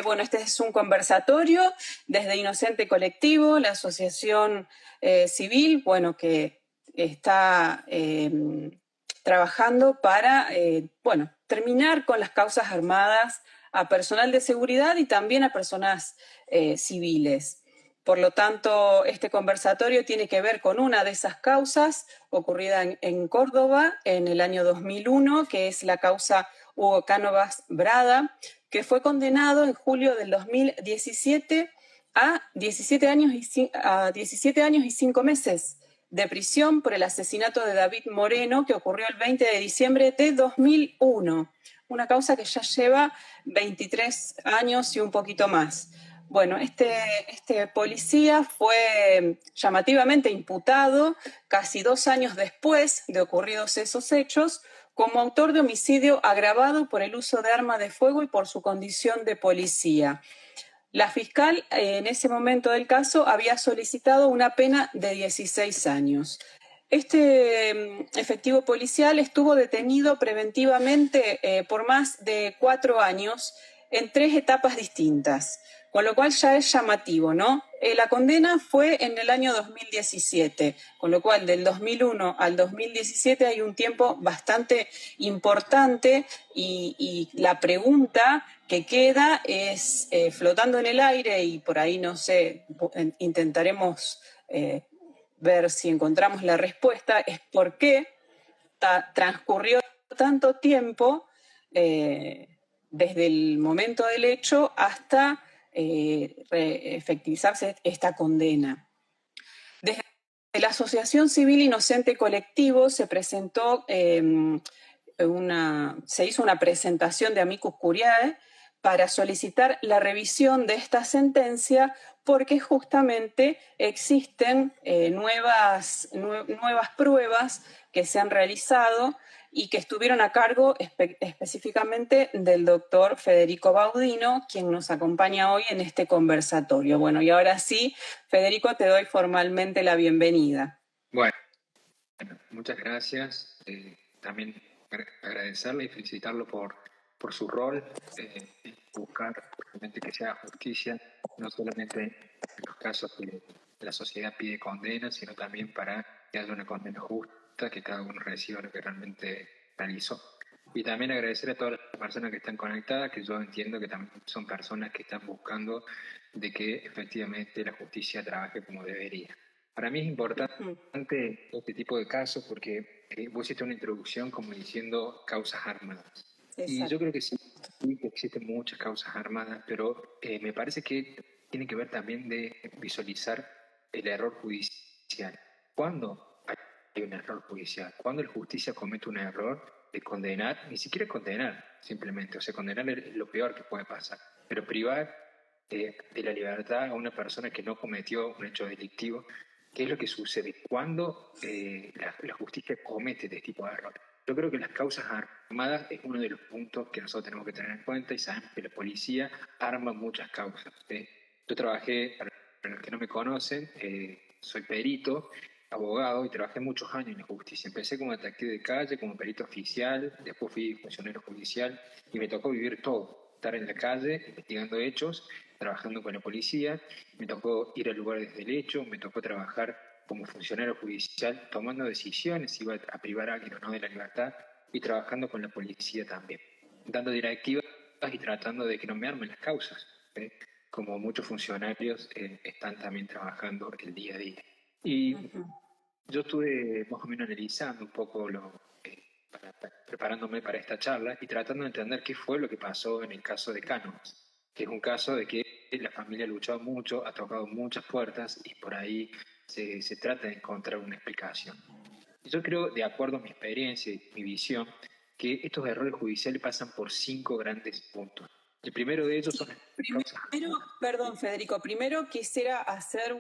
Bueno, este es un conversatorio desde Inocente Colectivo, la asociación civil, bueno, que está trabajando para, bueno, terminar con las causas armadas a personal de seguridad y también a personas civiles. Por lo tanto, este conversatorio tiene que ver con una de esas causas ocurrida en Córdoba en el año 2001, que es la causa Hugo Cánovas Brada, que fue condenado en julio del 2017 a 17 años y 5 meses de prisión por el asesinato de David Moreno, que ocurrió el 20 de diciembre de 2001. Una causa que ya lleva 23 años y un poquito más. Bueno, este policía fue llamativamente imputado casi 2 años después de ocurridos esos hechos como autor de homicidio agravado por el uso de arma de fuego y por su condición de policía. La fiscal en ese momento del caso había solicitado una pena de 16 años. Este efectivo policial estuvo detenido preventivamente por más de 4 años en 3 etapas distintas, con lo cual ya es llamativo, ¿no? La condena fue en el año 2017, con lo cual del 2001 al 2017 hay un tiempo bastante importante y la pregunta que queda es flotando en el aire y por ahí, no sé, intentaremos ver si encontramos la respuesta, es por qué transcurrió tanto tiempo desde el momento del hecho hasta efectivizarse esta condena. Desde la Asociación Civil Inocente Colectivo se presentó se hizo una presentación de amicus curiae para solicitar la revisión de esta sentencia porque justamente existen nuevas pruebas que se han realizado y que estuvieron a cargo específicamente del doctor Federico Baudino, quien nos acompaña hoy en este conversatorio. Bueno, y ahora sí, Federico, te doy formalmente la bienvenida. Bueno, muchas gracias. También agradecerle y felicitarlo por su rol, buscar realmente que sea justicia, no solamente en los casos que la sociedad pide condena, sino también para que haya una condena justa, que cada uno reciba lo que realmente realizó. Y también agradecer a todas las personas que están conectadas, que yo entiendo que también son personas que están buscando de que efectivamente la justicia trabaje como debería. Para mí es importante este tipo de casos porque vos hiciste una introducción como diciendo causas armadas. Exacto. Y yo creo que sí, que existen muchas causas armadas, pero me parece que tiene que ver también de visualizar el error judicial. ¿Cuándo hay un error judicial? ¿Cuándo la justicia comete un error de condenar? Ni siquiera condenar, simplemente. O sea, condenar es lo peor que puede pasar. Pero privar de la libertad a una persona que no cometió un hecho delictivo. ¿Qué es lo que sucede cuando la justicia comete este tipo de errores? Yo creo que las causas armadas es uno de los puntos que nosotros tenemos que tener en cuenta y sabemos que la policía arma muchas causas. Yo trabajé, para los que no me conocen, soy perito, abogado y trabajé muchos años en la justicia. Empecé como detective de calle, como perito oficial, después fui funcionario judicial y me tocó vivir todo, estar en la calle investigando hechos, trabajando con la policía, me tocó ir al lugar desde el hecho, me tocó trabajar como funcionario judicial tomando decisiones si iba a privar a alguien o no de la libertad y trabajando con la policía también, dando directivas y tratando de que no me armen las causas, como muchos funcionarios están también trabajando el día a día. Y yo estuve más o menos analizando un poco preparándome para esta charla y tratando de entender qué fue lo que pasó en el caso de Cánovas, que es un caso de que la familia ha luchado mucho, ha tocado muchas puertas y por ahí se trata de encontrar una explicación. Yo creo, de acuerdo a mi experiencia y mi visión, que estos errores judiciales pasan por 5 grandes puntos. El primero de ellos son... Perdón, Federico, primero quisiera hacer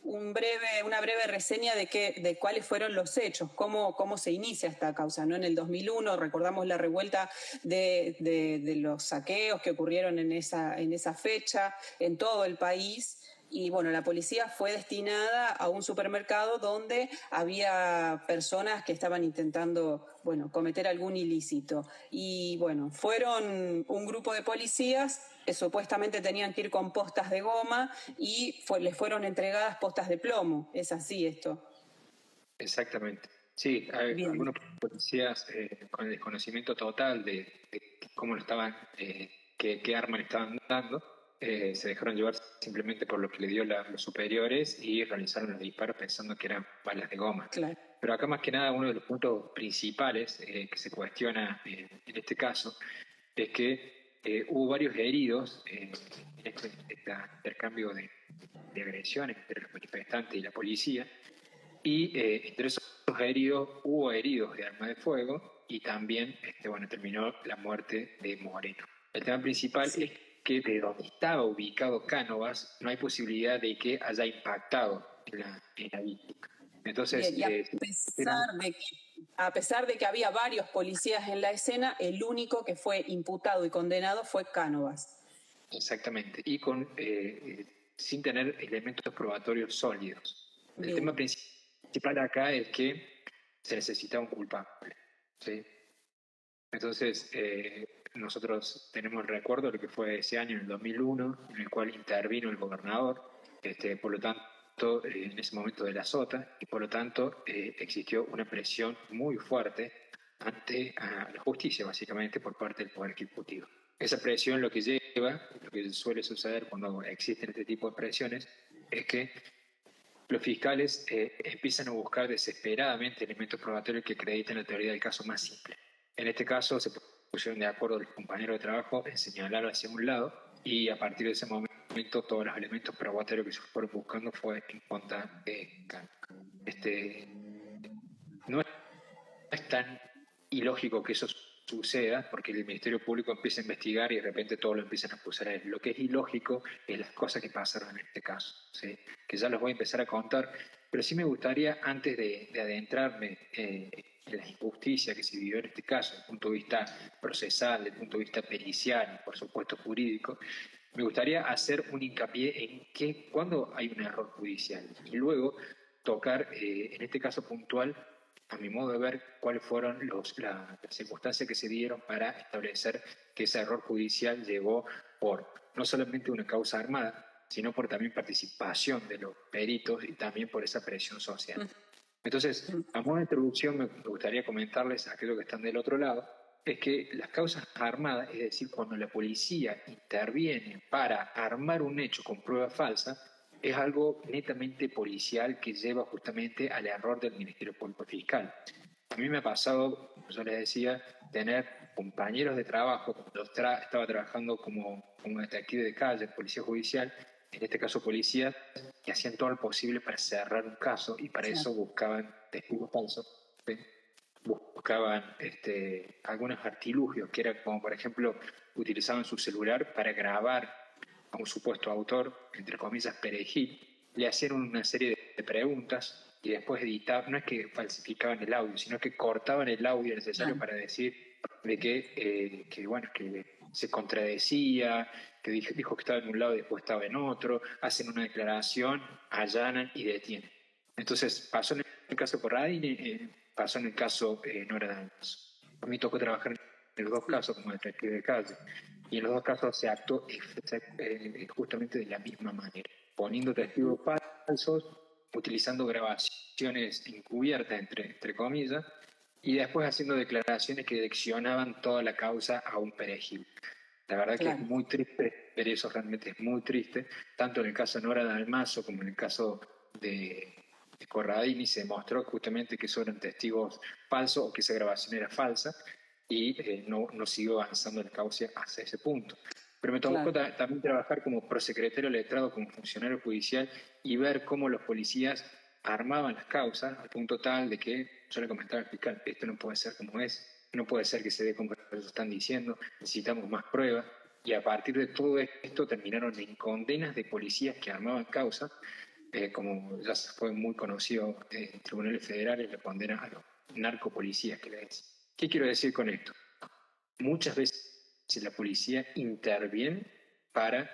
una breve reseña de cuáles fueron los hechos, cómo se inicia esta causa, ¿no? En el 2001 recordamos la revuelta de los saqueos que ocurrieron en esa fecha en todo el país. Y bueno, la policía fue destinada a un supermercado donde había personas que estaban intentando, bueno, cometer algún ilícito. Y bueno, fueron un grupo de policías supuestamente tenían que ir con postas de goma y les fueron entregadas postas de plomo. ¿Es así esto? Exactamente. Sí, hay Bien, algunos policías con el desconocimiento total de cómo lo estaban, qué arma le estaban dando, se dejaron llevar simplemente por lo que le dio los superiores y realizaron los disparos pensando que eran balas de goma. claro. Pero acá más que nada uno de los puntos principales que se cuestiona en este caso es que hubo varios heridos en este intercambio de agresiones entre los manifestantes y la policía, y entre esos heridos hubo heridos de arma de fuego y también bueno, terminó la muerte de Moreno. El tema principal Sí. es que de donde estaba ubicado Cánovas no hay posibilidad de que haya impactado en la víctima. Entonces, Bien, y a pesar de que había varios policías en la escena, el único que fue imputado y condenado fue Cánovas. exactamente, y sin tener elementos probatorios sólidos. El Bien, tema principal acá es que se necesita un culpable, ¿sí? Entonces, nosotros tenemos el recuerdo de lo que fue ese año, en el 2001, en el cual intervino el gobernador, por lo tanto, en ese momento de la sota, y por lo tanto existió una presión muy fuerte ante a la justicia, básicamente, por parte del Poder Ejecutivo. Esa presión lo que lleva, lo que suele suceder cuando existen este tipo de presiones, es que los fiscales empiezan a buscar desesperadamente elementos probatorios que acrediten la teoría del caso más simple. En este caso se pusieron de acuerdo los compañeros de trabajo en señalar hacia un lado y a partir de ese momento todos los elementos probatorios que se fueron buscando fue en contra de Cano. No es tan ilógico que eso suceda porque el Ministerio Público empieza a investigar y de repente todo lo empiezan a acusar a él. Lo que es ilógico es las cosas que pasaron en este caso, ¿sí? Que ya los voy a empezar a contar, pero sí me gustaría, antes de adentrarme en la injusticia que se vivió en este caso, desde el punto de vista procesal, desde el punto de vista pericial y por supuesto jurídico, me gustaría hacer un hincapié en que cuando hay un error judicial y luego tocar, en este caso puntual, a mi modo de ver, cuáles fueron las circunstancias que se dieron para establecer que ese error judicial llegó por no solamente una causa armada, sino por también participación de los peritos y también por esa presión social. Entonces, a modo de introducción, me gustaría comentarles a aquellos que están del otro lado, es que las causas armadas, es decir, cuando la policía interviene para armar un hecho con prueba falsa, es algo netamente policial que lleva justamente al error del Ministerio Público Fiscal. A mí me ha pasado, como yo les decía, tener compañeros de trabajo, cuando estaba trabajando como detective de calle, policía judicial, en este caso policías, que hacían todo lo posible para cerrar un caso y para claro. eso buscaban testigos falsos, ¿sí? Buscaban algunos artilugios, que era como, por ejemplo, utilizaban su celular para grabar a un supuesto autor, entre comillas, perejil, le hacían una serie de preguntas y después editaban, no es que falsificaban el audio, sino que cortaban el audio necesario Claro. para decir de bueno, que se contradecía, que dijo que estaba en un lado y después estaba en otro, hacen una declaración, allanan y detienen. Entonces, pasó en el caso Corradini, pasó en el caso Nora Danos. A mí tocó trabajar en los dos Sí. casos como detective de calle. Y en los dos casos se actuó justamente de la misma manera, poniendo testigos falsos, utilizando grabaciones encubiertas, entre comillas, y después haciendo declaraciones que direccionaban toda la causa a un perejil. La verdad que es Claro. muy triste ver eso, realmente es muy triste, tanto en el caso de Nora Dalmazo como en el caso de Corradini se demostró justamente que eso eran testigos falsos o que esa grabación era falsa y no siguió avanzando la causa hacia ese punto. Pero me tocó Claro. también trabajar como prosecretario letrado, como funcionario judicial y ver cómo los policías armaban las causas al punto tal de que yo le comentaba al fiscal, esto no puede ser como es, no puede ser que se dé como ellos están diciendo, necesitamos más pruebas. Y a partir de todo esto terminaron en condenas de policías que armaban causas, como ya fue muy conocido en tribunales federales, la condena a los narcopolicías que le dicen. ¿Qué quiero decir con esto? Muchas veces la policía interviene para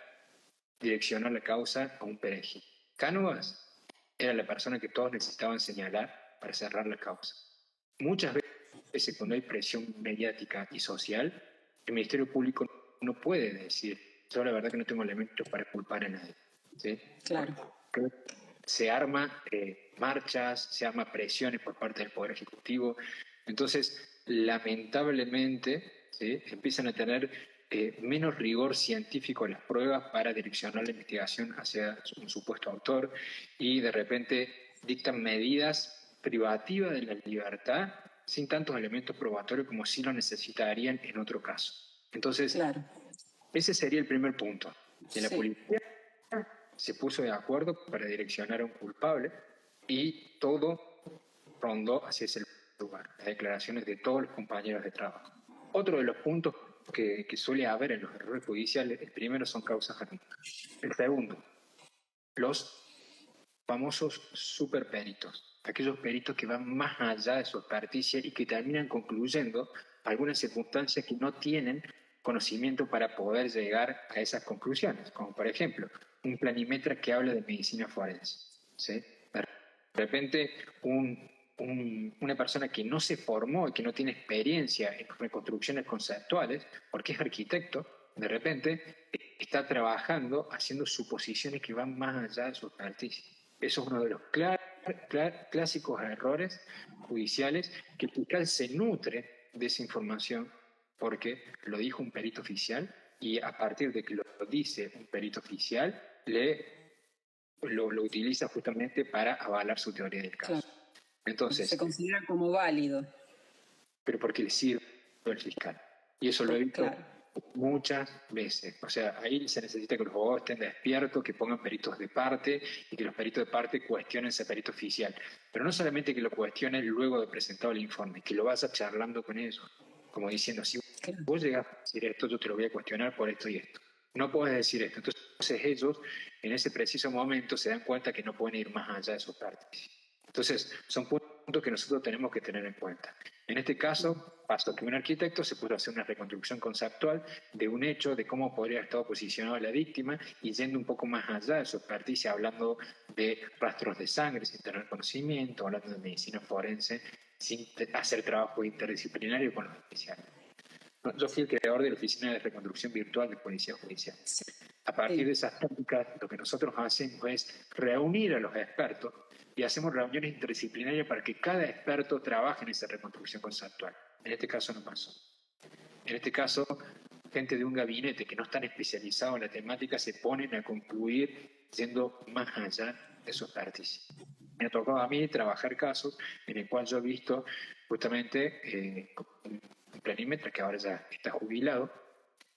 direccionar la causa a un perejil. Cánovas era la persona que todos necesitaban señalar para cerrar la causa. Muchas veces cuando hay presión mediática y social, el Ministerio Público no puede decir yo la verdad que no tengo elementos para culpar a nadie. ¿Sí? Claro. Se arma marchas, se arma presiones por parte del Poder Ejecutivo. Entonces, lamentablemente, ¿sí? Empiezan a tener menos rigor científico en las pruebas para direccionar la investigación hacia un supuesto autor y de repente dictan medidas privativas de la libertad sin tantos elementos probatorios como si lo necesitarían en otro caso. Entonces, Claro. ese sería el primer punto. Que la Sí. policía se puso de acuerdo para direccionar a un culpable y todo rondó hacia ese lugar, las declaraciones de todos los compañeros de trabajo. Otro de los puntos que suele haber en los errores judiciales, el primero son causas arbitrarias. El segundo, los famosos superperitos, aquellos peritos que van más allá de su experticia y que terminan concluyendo algunas circunstancias que no tienen conocimiento para poder llegar a esas conclusiones, como por ejemplo un planimetra que habla de medicina forense. ¿Sí? De repente una persona que no se formó y que no tiene experiencia en reconstrucciones conceptuales, porque es arquitecto, de repente está trabajando haciendo suposiciones que van más allá de su experticia. Eso es uno de los clásicos errores judiciales, que el fiscal se nutre de esa información porque lo dijo un perito oficial y a partir de que lo dice un perito oficial, lo utiliza justamente para avalar su teoría del caso. Claro. Entonces, Se considera como válido. pero porque le sirve al fiscal. Y eso lo he visto muchas veces. O sea, ahí se necesita que los abogados estén despiertos, que pongan peritos de parte y que los peritos de parte cuestionen ese perito oficial. Pero no solamente que lo cuestionen luego de presentado el informe, que lo vas a charlando con ellos, como diciendo, si vos llegas a decir esto, yo te lo voy a cuestionar por esto y esto. No puedes decir esto. Entonces ellos, en ese preciso momento, se dan cuenta que no pueden ir más allá de sus partes. Entonces, son puntos que nosotros tenemos que tener en cuenta. En este caso, pasó que un arquitecto se puso a hacer una reconstrucción conceptual de un hecho, de cómo podría haber estado posicionada la víctima, y yendo un poco más allá de su experticia, hablando de rastros de sangre sin tener conocimiento, hablando de medicina forense, sin hacer trabajo interdisciplinario con los especiales. Yo fui el creador de la Oficina de Reconstrucción Virtual de Policía Judicial. A partir de esas técnicas, lo que nosotros hacemos es reunir a los expertos y hacemos reuniones interdisciplinarias para que cada experto trabaje en esa reconstrucción conceptual. En este caso no pasó. En este caso, gente de un gabinete que no están especializados en la temática se ponen a concluir yendo más allá de su expertise. Me ha tocado a mí trabajar casos en el cual yo he visto justamente un planímetra que ahora ya está jubilado,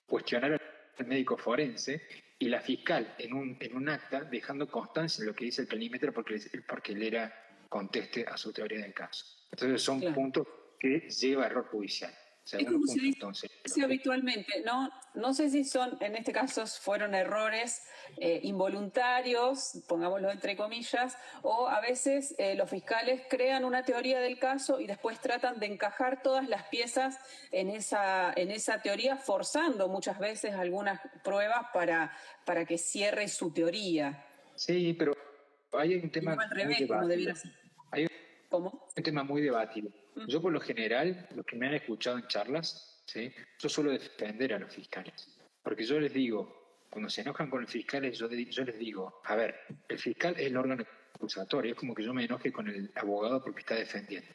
cuestionar al médico forense y la fiscal en un acta dejando constancia de lo que dice el planímetro porque él era conteste a su teoría del caso. Entonces son puntos que lleva a error judicial. Es como se dice habitualmente, ¿no? No sé si son, en este caso, fueron errores involuntarios, pongámoslo entre comillas, o a veces los fiscales crean una teoría del caso y después tratan de encajar todas las piezas en esa teoría, forzando muchas veces algunas pruebas para que cierre su teoría. Sí, pero hay un tema al revés, muy como debiera debatido. ser. Hay ¿Cómo? un tema muy debatido. Yo por lo general, los que me han escuchado en charlas, ¿sí? Yo suelo defender a los fiscales. Porque yo les digo, cuando se enojan con los fiscales, yo les digo, a ver, el fiscal es el órgano acusatorio, es como que yo me enoje con el abogado porque está defendiendo.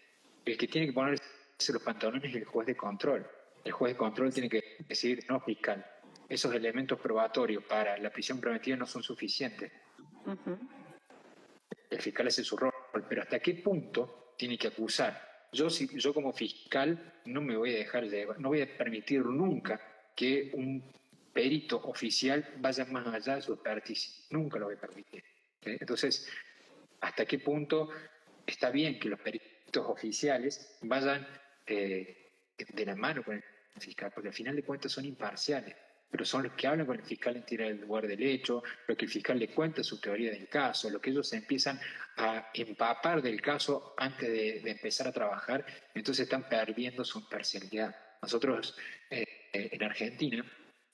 El que tiene que ponerse los pantalones es el juez de control. El juez de control tiene que decir, no, fiscal, esos elementos probatorios para la prisión preventiva no son suficientes. El fiscal hace su rol, pero ¿hasta qué punto tiene que acusar? Yo como fiscal no me voy a dejar llevar, no voy a permitir nunca que un perito oficial vaya más allá de su expertise. Nunca lo voy a permitir. ¿Sí? Entonces, ¿hasta qué punto está bien que los peritos oficiales vayan de la mano con el fiscal? Porque al final de cuentas son imparciales, pero son los que hablan con el fiscal en tirar el lugar del hecho, lo que el fiscal le cuenta su teoría del caso, lo que ellos se empiezan a empapar del caso antes de empezar a trabajar, entonces están perdiendo su imparcialidad. Nosotros en Argentina,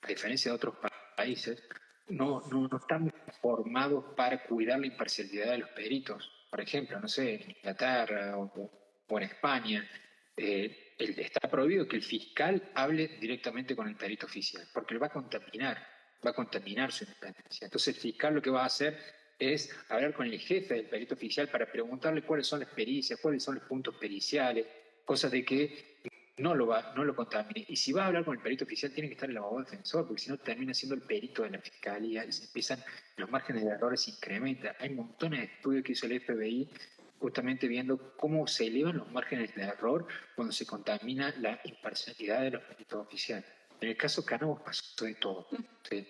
a diferencia de otros países, no estamos formados para cuidar la imparcialidad de los peritos. Por ejemplo, no sé, en Inglaterra o en España, está prohibido que el fiscal hable directamente con el perito oficial, porque le va a contaminar. va a contaminar su independencia. Entonces el fiscal lo que va a hacer es hablar con el jefe del perito oficial para preguntarle cuáles son las pericias, cuáles son los puntos periciales, cosas de que no lo contamine. Y si va a hablar con el perito oficial, tiene que estar el abogado defensor, porque si no termina siendo el perito de la fiscalía y se empiezan, los márgenes de errores se incrementan. Hay montones de estudios que hizo el FBI justamente viendo cómo se elevan los márgenes de error cuando se contamina la imparcialidad de los peritos oficiales. En el caso Cannabis pasó de todo. ¿Sí?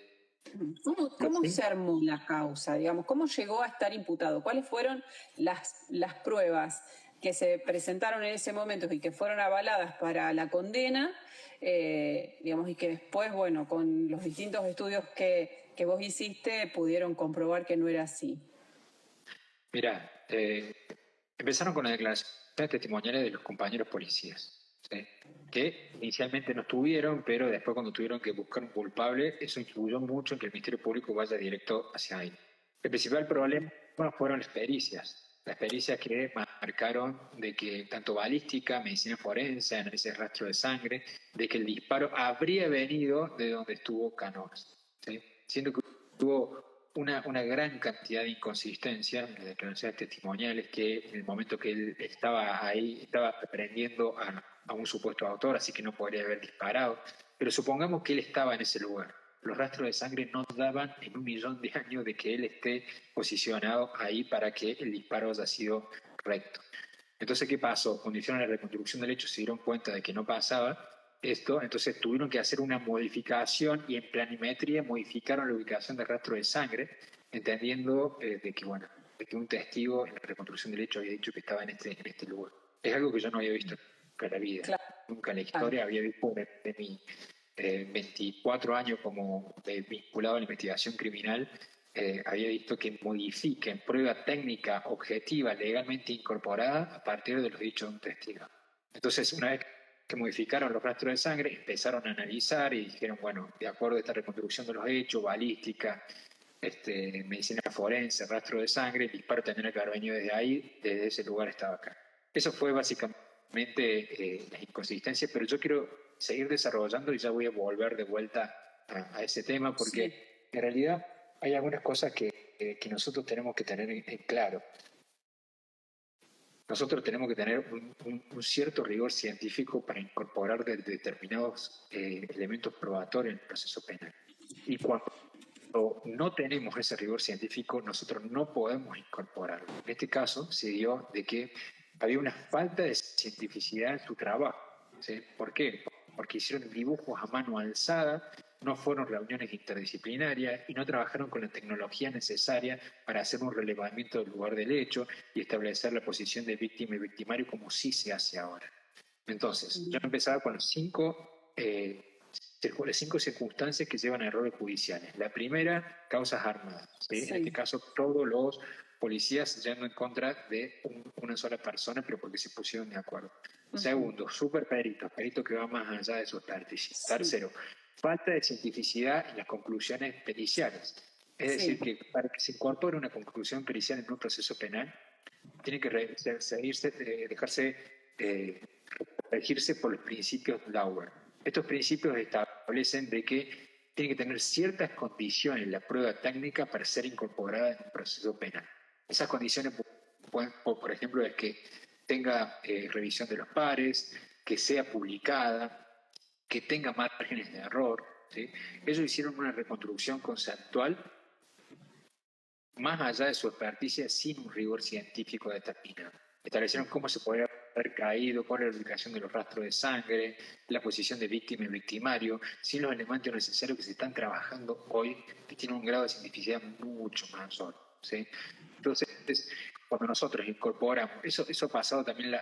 ¿Cómo se armó la causa? Digamos, ¿cómo llegó a estar imputado? ¿Cuáles fueron las pruebas que se presentaron en ese momento y que fueron avaladas para la condena? Digamos, y que después, bueno, con los distintos estudios que vos hiciste, pudieron comprobar que no era así. Mira, empezaron con las declaraciones testimoniales de los compañeros policías, ¿sí? Que inicialmente no estuvieron, pero después cuando tuvieron que buscar un culpable, eso influyó mucho en que el Ministerio Público vaya directo hacia ahí. El principal problema fueron las pericias que marcaron de que tanto balística, medicina forense, análisis de rastro de sangre, de que el disparo habría venido de donde estuvo Canoas, ¿sí? Siendo que tuvo una gran cantidad de inconsistencias en las declaraciones testimoniales, que en el momento que él estaba ahí, estaba aprendiendo a un supuesto autor, así que no podría haber disparado. Pero supongamos que él estaba en ese lugar. Los rastros de sangre no daban en 1.000.000 de años de que él esté posicionado ahí para que el disparo haya sido recto. Entonces, ¿qué pasó? Cuando hicieron la reconstrucción del hecho se dieron cuenta de que no pasaba esto, entonces tuvieron que hacer una modificación y en planimetría modificaron la ubicación del rastro de sangre, entendiendo de que un testigo en la reconstrucción del hecho había dicho que estaba en este lugar. Es algo que yo no había visto nunca en la vida, Claro. nunca en la historia había visto de mi 24 años como vinculado a la investigación criminal, había visto que modifiquen prueba técnica objetiva legalmente incorporada a partir de los dichos de un testigo. Entonces, una vez que modificaron los rastros de sangre, empezaron a analizar y dijeron, bueno, de acuerdo a esta reconstrucción de los hechos, balística, medicina forense, rastro de sangre, el disparo tendría que haber venido desde ahí, desde ese lugar estaba acá. Eso fue básicamente las inconsistencias, pero yo quiero seguir desarrollando y ya voy a volver de vuelta a ese tema, porque en realidad hay algunas cosas que nosotros tenemos que tener en claro. Nosotros tenemos que tener un cierto rigor científico para incorporar determinados elementos probatorios en el proceso penal. Y cuando no tenemos ese rigor científico, nosotros no podemos incorporarlo. En este caso se dio de que había una falta de cientificidad en su trabajo. ¿Sí? ¿Por qué? Porque hicieron dibujos a mano alzada, no fueron reuniones interdisciplinarias y no trabajaron con la tecnología necesaria para hacer un relevamiento del lugar del hecho y establecer la posición de víctima y victimario como sí se hace ahora. Entonces, yo empezaba con las cinco circunstancias que llevan a errores judiciales. La primera, causas armadas. ¿Sí? En este caso, todos los policías yendo en contra de una sola persona, pero porque se pusieron de acuerdo. Segundo, peritos que van más allá de su experticia. Tercero, falta de cientificidad en las conclusiones periciales. Es decir, que para que se incorpore una conclusión pericial en un proceso penal, tiene que dejarse regirse por los principios Lauer. Estos principios establecen de que tiene que tener ciertas condiciones la prueba técnica para ser incorporada en un proceso penal. Esas condiciones, por ejemplo, es que tenga revisión de los pares, que sea publicada, que tenga márgenes de error. ¿Sí? Ellos hicieron una reconstrucción conceptual más allá de su experticia sin un rigor científico determinado. Establecieron cómo se podría haber caído, cuál era la ubicación de los rastros de sangre, la posición de víctima y victimario, sin los elementos necesarios que se están trabajando hoy, que tienen un grado de cientificidad mucho más alto. ¿Sí? Entonces, cuando nosotros incorporamos, eso ha pasado también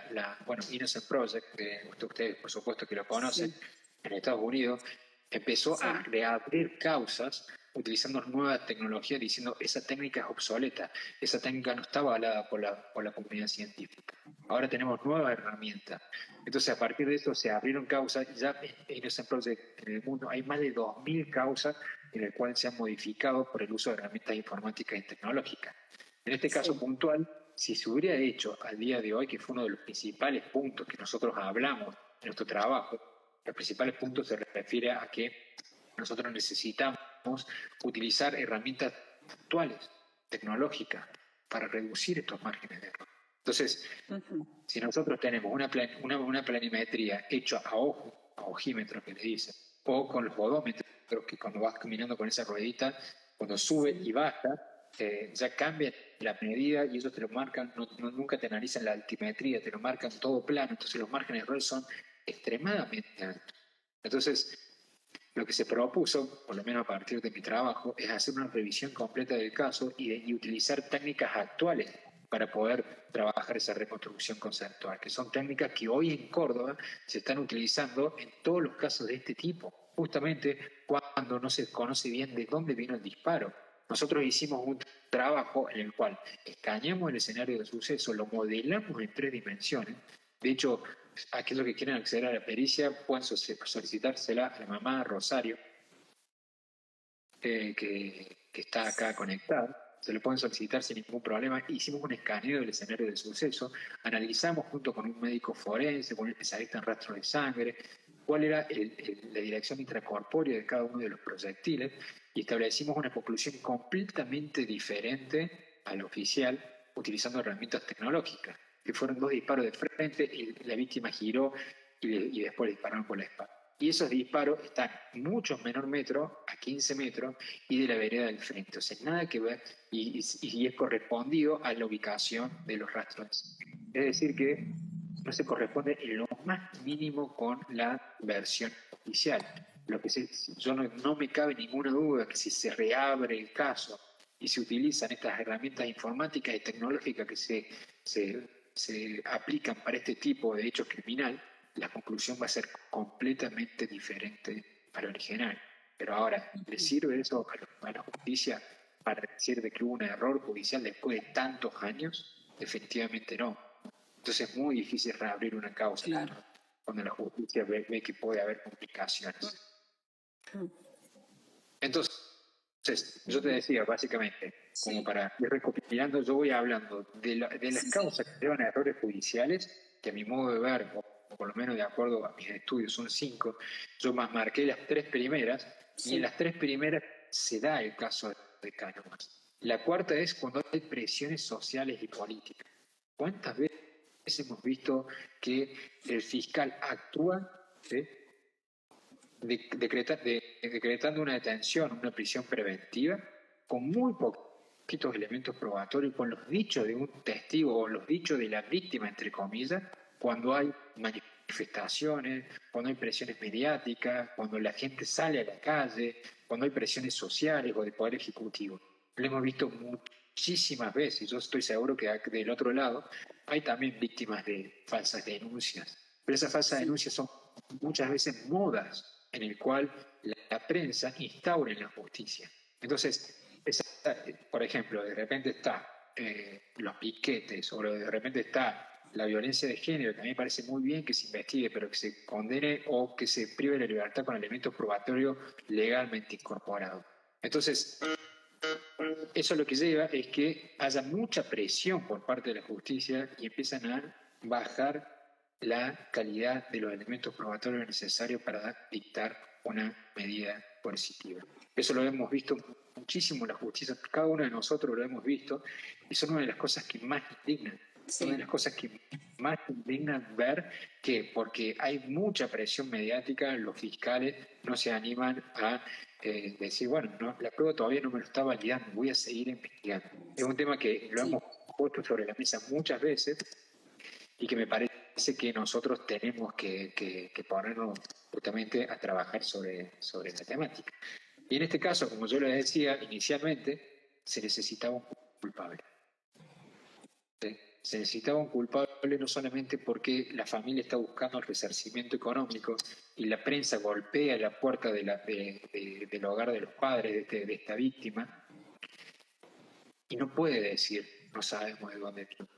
Innocent Project, que ustedes por supuesto que lo conocen, en Estados Unidos, empezó a reabrir causas utilizando nuevas tecnologías, diciendo esa técnica es obsoleta, esa técnica no está avalada por la comunidad científica. Ahora tenemos nuevas herramientas. Entonces, a partir de eso se abrieron causas, y ya en ese project en el mundo hay más de 2.000 causas en las cuales se han modificado por el uso de herramientas informáticas y tecnológicas. En este caso puntual, si se hubiera hecho al día de hoy, que fue uno de los principales puntos que nosotros hablamos en nuestro trabajo, los principales puntos se refieren a que nosotros necesitamos utilizar herramientas actuales, tecnológicas, para reducir estos márgenes de error. Entonces, si nosotros tenemos una planimetría hecha a ojo, a ojímetro que le dicen, o con los odómetros, que cuando vas caminando con esa ruedita, cuando sube y baja, ya cambia la medida y ellos te lo marcan, nunca te analizan la altimetría, te lo marcan todo plano, entonces los márgenes de error son extremadamente altos. Entonces, lo que se propuso, por lo menos a partir de mi trabajo, es hacer una revisión completa del caso y utilizar técnicas actuales para poder trabajar esa reconstrucción conceptual, que son técnicas que hoy en Córdoba se están utilizando en todos los casos de este tipo, justamente cuando no se conoce bien de dónde vino el disparo. Nosotros hicimos un trabajo en el cual escaneamos el escenario del suceso, lo modelamos en 3 dimensiones. De hecho, aquellos que quieren acceder a la pericia pueden solicitársela a la mamá Rosario, que está acá conectada. Se lo pueden solicitar sin ningún problema. Hicimos un escaneo del escenario del suceso, analizamos junto con un médico forense, con un especialista en rastro de sangre, cuál era la dirección intracorpórea de cada uno de los proyectiles y establecimos una conclusión completamente diferente a la oficial utilizando herramientas tecnológicas, que fueron 2 disparos de frente y la víctima giró y después le dispararon por la espalda. Y esos disparos están mucho menor metro, a 15 metros, y de la vereda del frente. O sea, nada que ver, y es correspondido a la ubicación de los rastros. Es decir, que no se corresponde en lo más mínimo con la versión oficial. No me cabe ninguna duda que si se reabre el caso y se utilizan estas herramientas informáticas y tecnológicas que se aplican para este tipo de hecho criminal, la conclusión va a ser completamente diferente a la original. Pero ahora, ¿le sirve eso a la justicia para decir de que hubo un error judicial después de tantos años? Efectivamente no. Entonces es muy difícil reabrir una causa cuando la justicia ve que puede haber complicaciones. Entonces, yo te decía, básicamente, como para ir recopilando, yo voy hablando de las causas que llevan a errores judiciales, que a mi modo de ver, o por lo menos de acuerdo a mis estudios, son 5. Yo más marqué las 3 primeras, y en las 3 primeras se da el caso de Cánovas. La cuarta es cuando hay presiones sociales y políticas. ¿Cuántas veces hemos visto que el fiscal actúa decretando una detención, una prisión preventiva, con muy poquitos elementos probatorios, con los dichos de un testigo o los dichos de la víctima, entre comillas, cuando hay manifestaciones, cuando hay presiones mediáticas, cuando la gente sale a la calle, cuando hay presiones sociales o de poder ejecutivo? Lo hemos visto muchísimas veces. Yo estoy seguro que del otro lado hay también víctimas de falsas denuncias. Pero esas falsas denuncias son muchas veces modas en el cual la prensa instaura en la justicia. Entonces, por ejemplo, de repente está los piquetes o de repente está la violencia de género, que a mí me parece muy bien que se investigue, pero que se condene o que se prive de la libertad con elementos probatorios legalmente incorporados. Entonces, eso lo que lleva es que haya mucha presión por parte de la justicia y empiezan a bajar la calidad de los elementos probatorios necesarios para dictar una medida coercitiva. Eso lo hemos visto muchísimo en la justicia, cada uno de nosotros lo hemos visto, y son una de las cosas que más indignan. Son una de las cosas que más indignan ver que, porque hay mucha presión mediática, los fiscales no se animan a decir, bueno, no, la prueba todavía no me lo está validando, voy a seguir investigando. Es un tema que lo hemos puesto sobre la mesa muchas veces y que me parece que nosotros tenemos que ponernos justamente a trabajar sobre la temática. Y en este caso, como yo les decía inicialmente, se necesitaba un culpable. ¿Sí? Se necesitaba un culpable no solamente porque la familia está buscando el resarcimiento económico y la prensa golpea la puerta del hogar de los padres de esta víctima y no puede decir, no sabemos de dónde vino.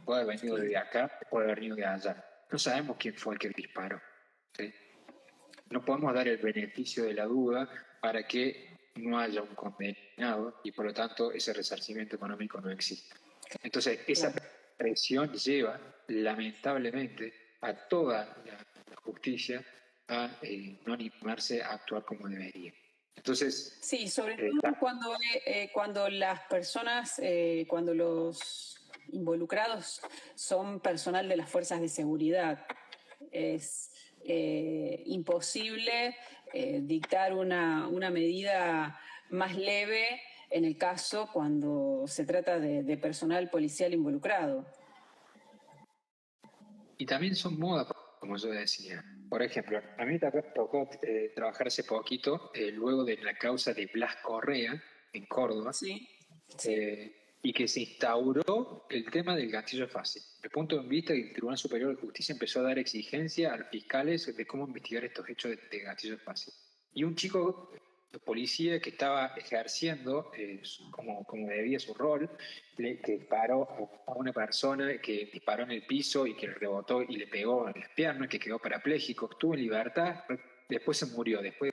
Puede haber venido de acá, puede haber venido de allá. No sabemos quién fue el que disparó. ¿Sí? No podemos dar el beneficio de la duda para que no haya un condenado y por lo tanto ese resarcimiento económico no exista. Entonces, esa presión lleva, lamentablemente, a toda la justicia a no animarse a actuar como debería. Entonces, Sí, sobre todo cuando las personas, cuando los involucrados son personal de las fuerzas de seguridad. Es imposible dictar una medida más leve en el caso cuando se trata de personal policial involucrado. y también son modas, como yo decía. Por ejemplo, a mí me tocó trabajar hace poquito, luego de la causa de Blas Correa en Córdoba, Sí, sí. y que se instauró el tema del gatillo fácil. Desde el punto de vista que el Tribunal Superior de Justicia empezó a dar exigencia a los fiscales de cómo investigar estos hechos de gatillo fácil. Y un chico policía que estaba ejerciendo como debía su rol, que disparó a una persona que disparó en el piso y que rebotó y le pegó en las piernas, que quedó parapléjico, estuvo en libertad, después se murió, después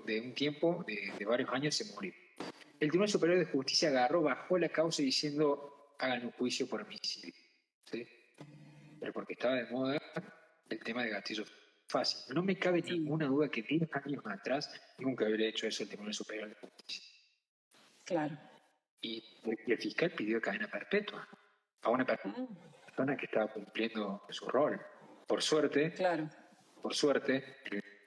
de un tiempo, de varios años se murió. El Tribunal Superior de Justicia agarró, bajó la causa diciendo hagan un juicio por homicidio. ¿Sí? Pero porque estaba de moda el tema de gatillo fácil. No me cabe Sí, ninguna duda que 10 años atrás nunca habría hecho eso el Tribunal Superior de Justicia. claro. Y el fiscal pidió cadena perpetua a una Mm, persona que estaba cumpliendo su rol. claro. Por suerte,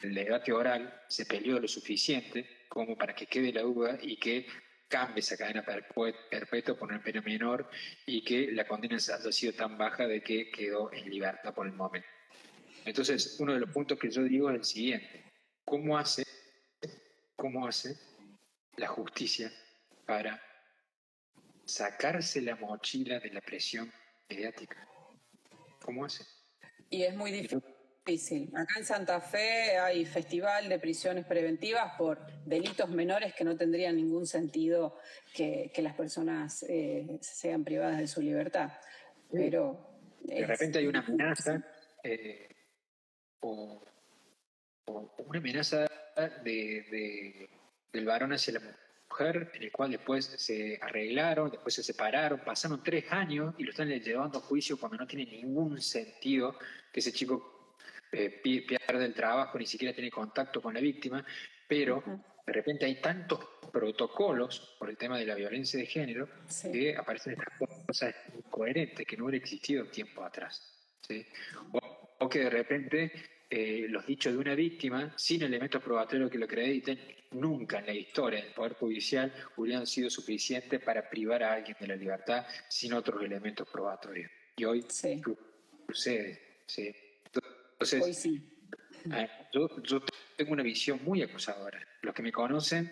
el legate oral se peleó lo suficiente como para que quede la duda y que cambie esa cadena perpetua por una pena menor y que la condena haya sido tan baja de que quedó en libertad por el momento. Entonces, uno de los puntos que yo digo es el siguiente. ¿Cómo hace la justicia para sacarse la mochila de la presión mediática? ¿Cómo hace? Y es muy difícil. Acá en Santa Fe hay festival de prisiones preventivas por delitos menores que no tendrían ningún sentido que las personas sean privadas de su libertad. Pero De repente hay es una difícil. amenaza eh, o, o una amenaza del varón hacia la mujer, en el cual después se arreglaron, después se separaron, pasaron 3 años y lo están llevando a juicio cuando no tiene ningún sentido que ese chico pierde el trabajo, ni siquiera tiene contacto con la víctima, pero de repente hay tantos protocolos por el tema de la violencia de género Sí. que aparecen estas cosas incoherentes que no hubieran existido tiempo atrás. ¿Sí? O que de repente los dichos de una víctima, sin elementos probatorios que lo acrediten, nunca en la historia del Poder Judicial hubieran sido suficientes para privar a alguien de la libertad sin otros elementos probatorios. Y hoy Sí, sucede. ¿Sí? hoy Entonces, sí. yo tengo una visión muy acusadora. Los que me conocen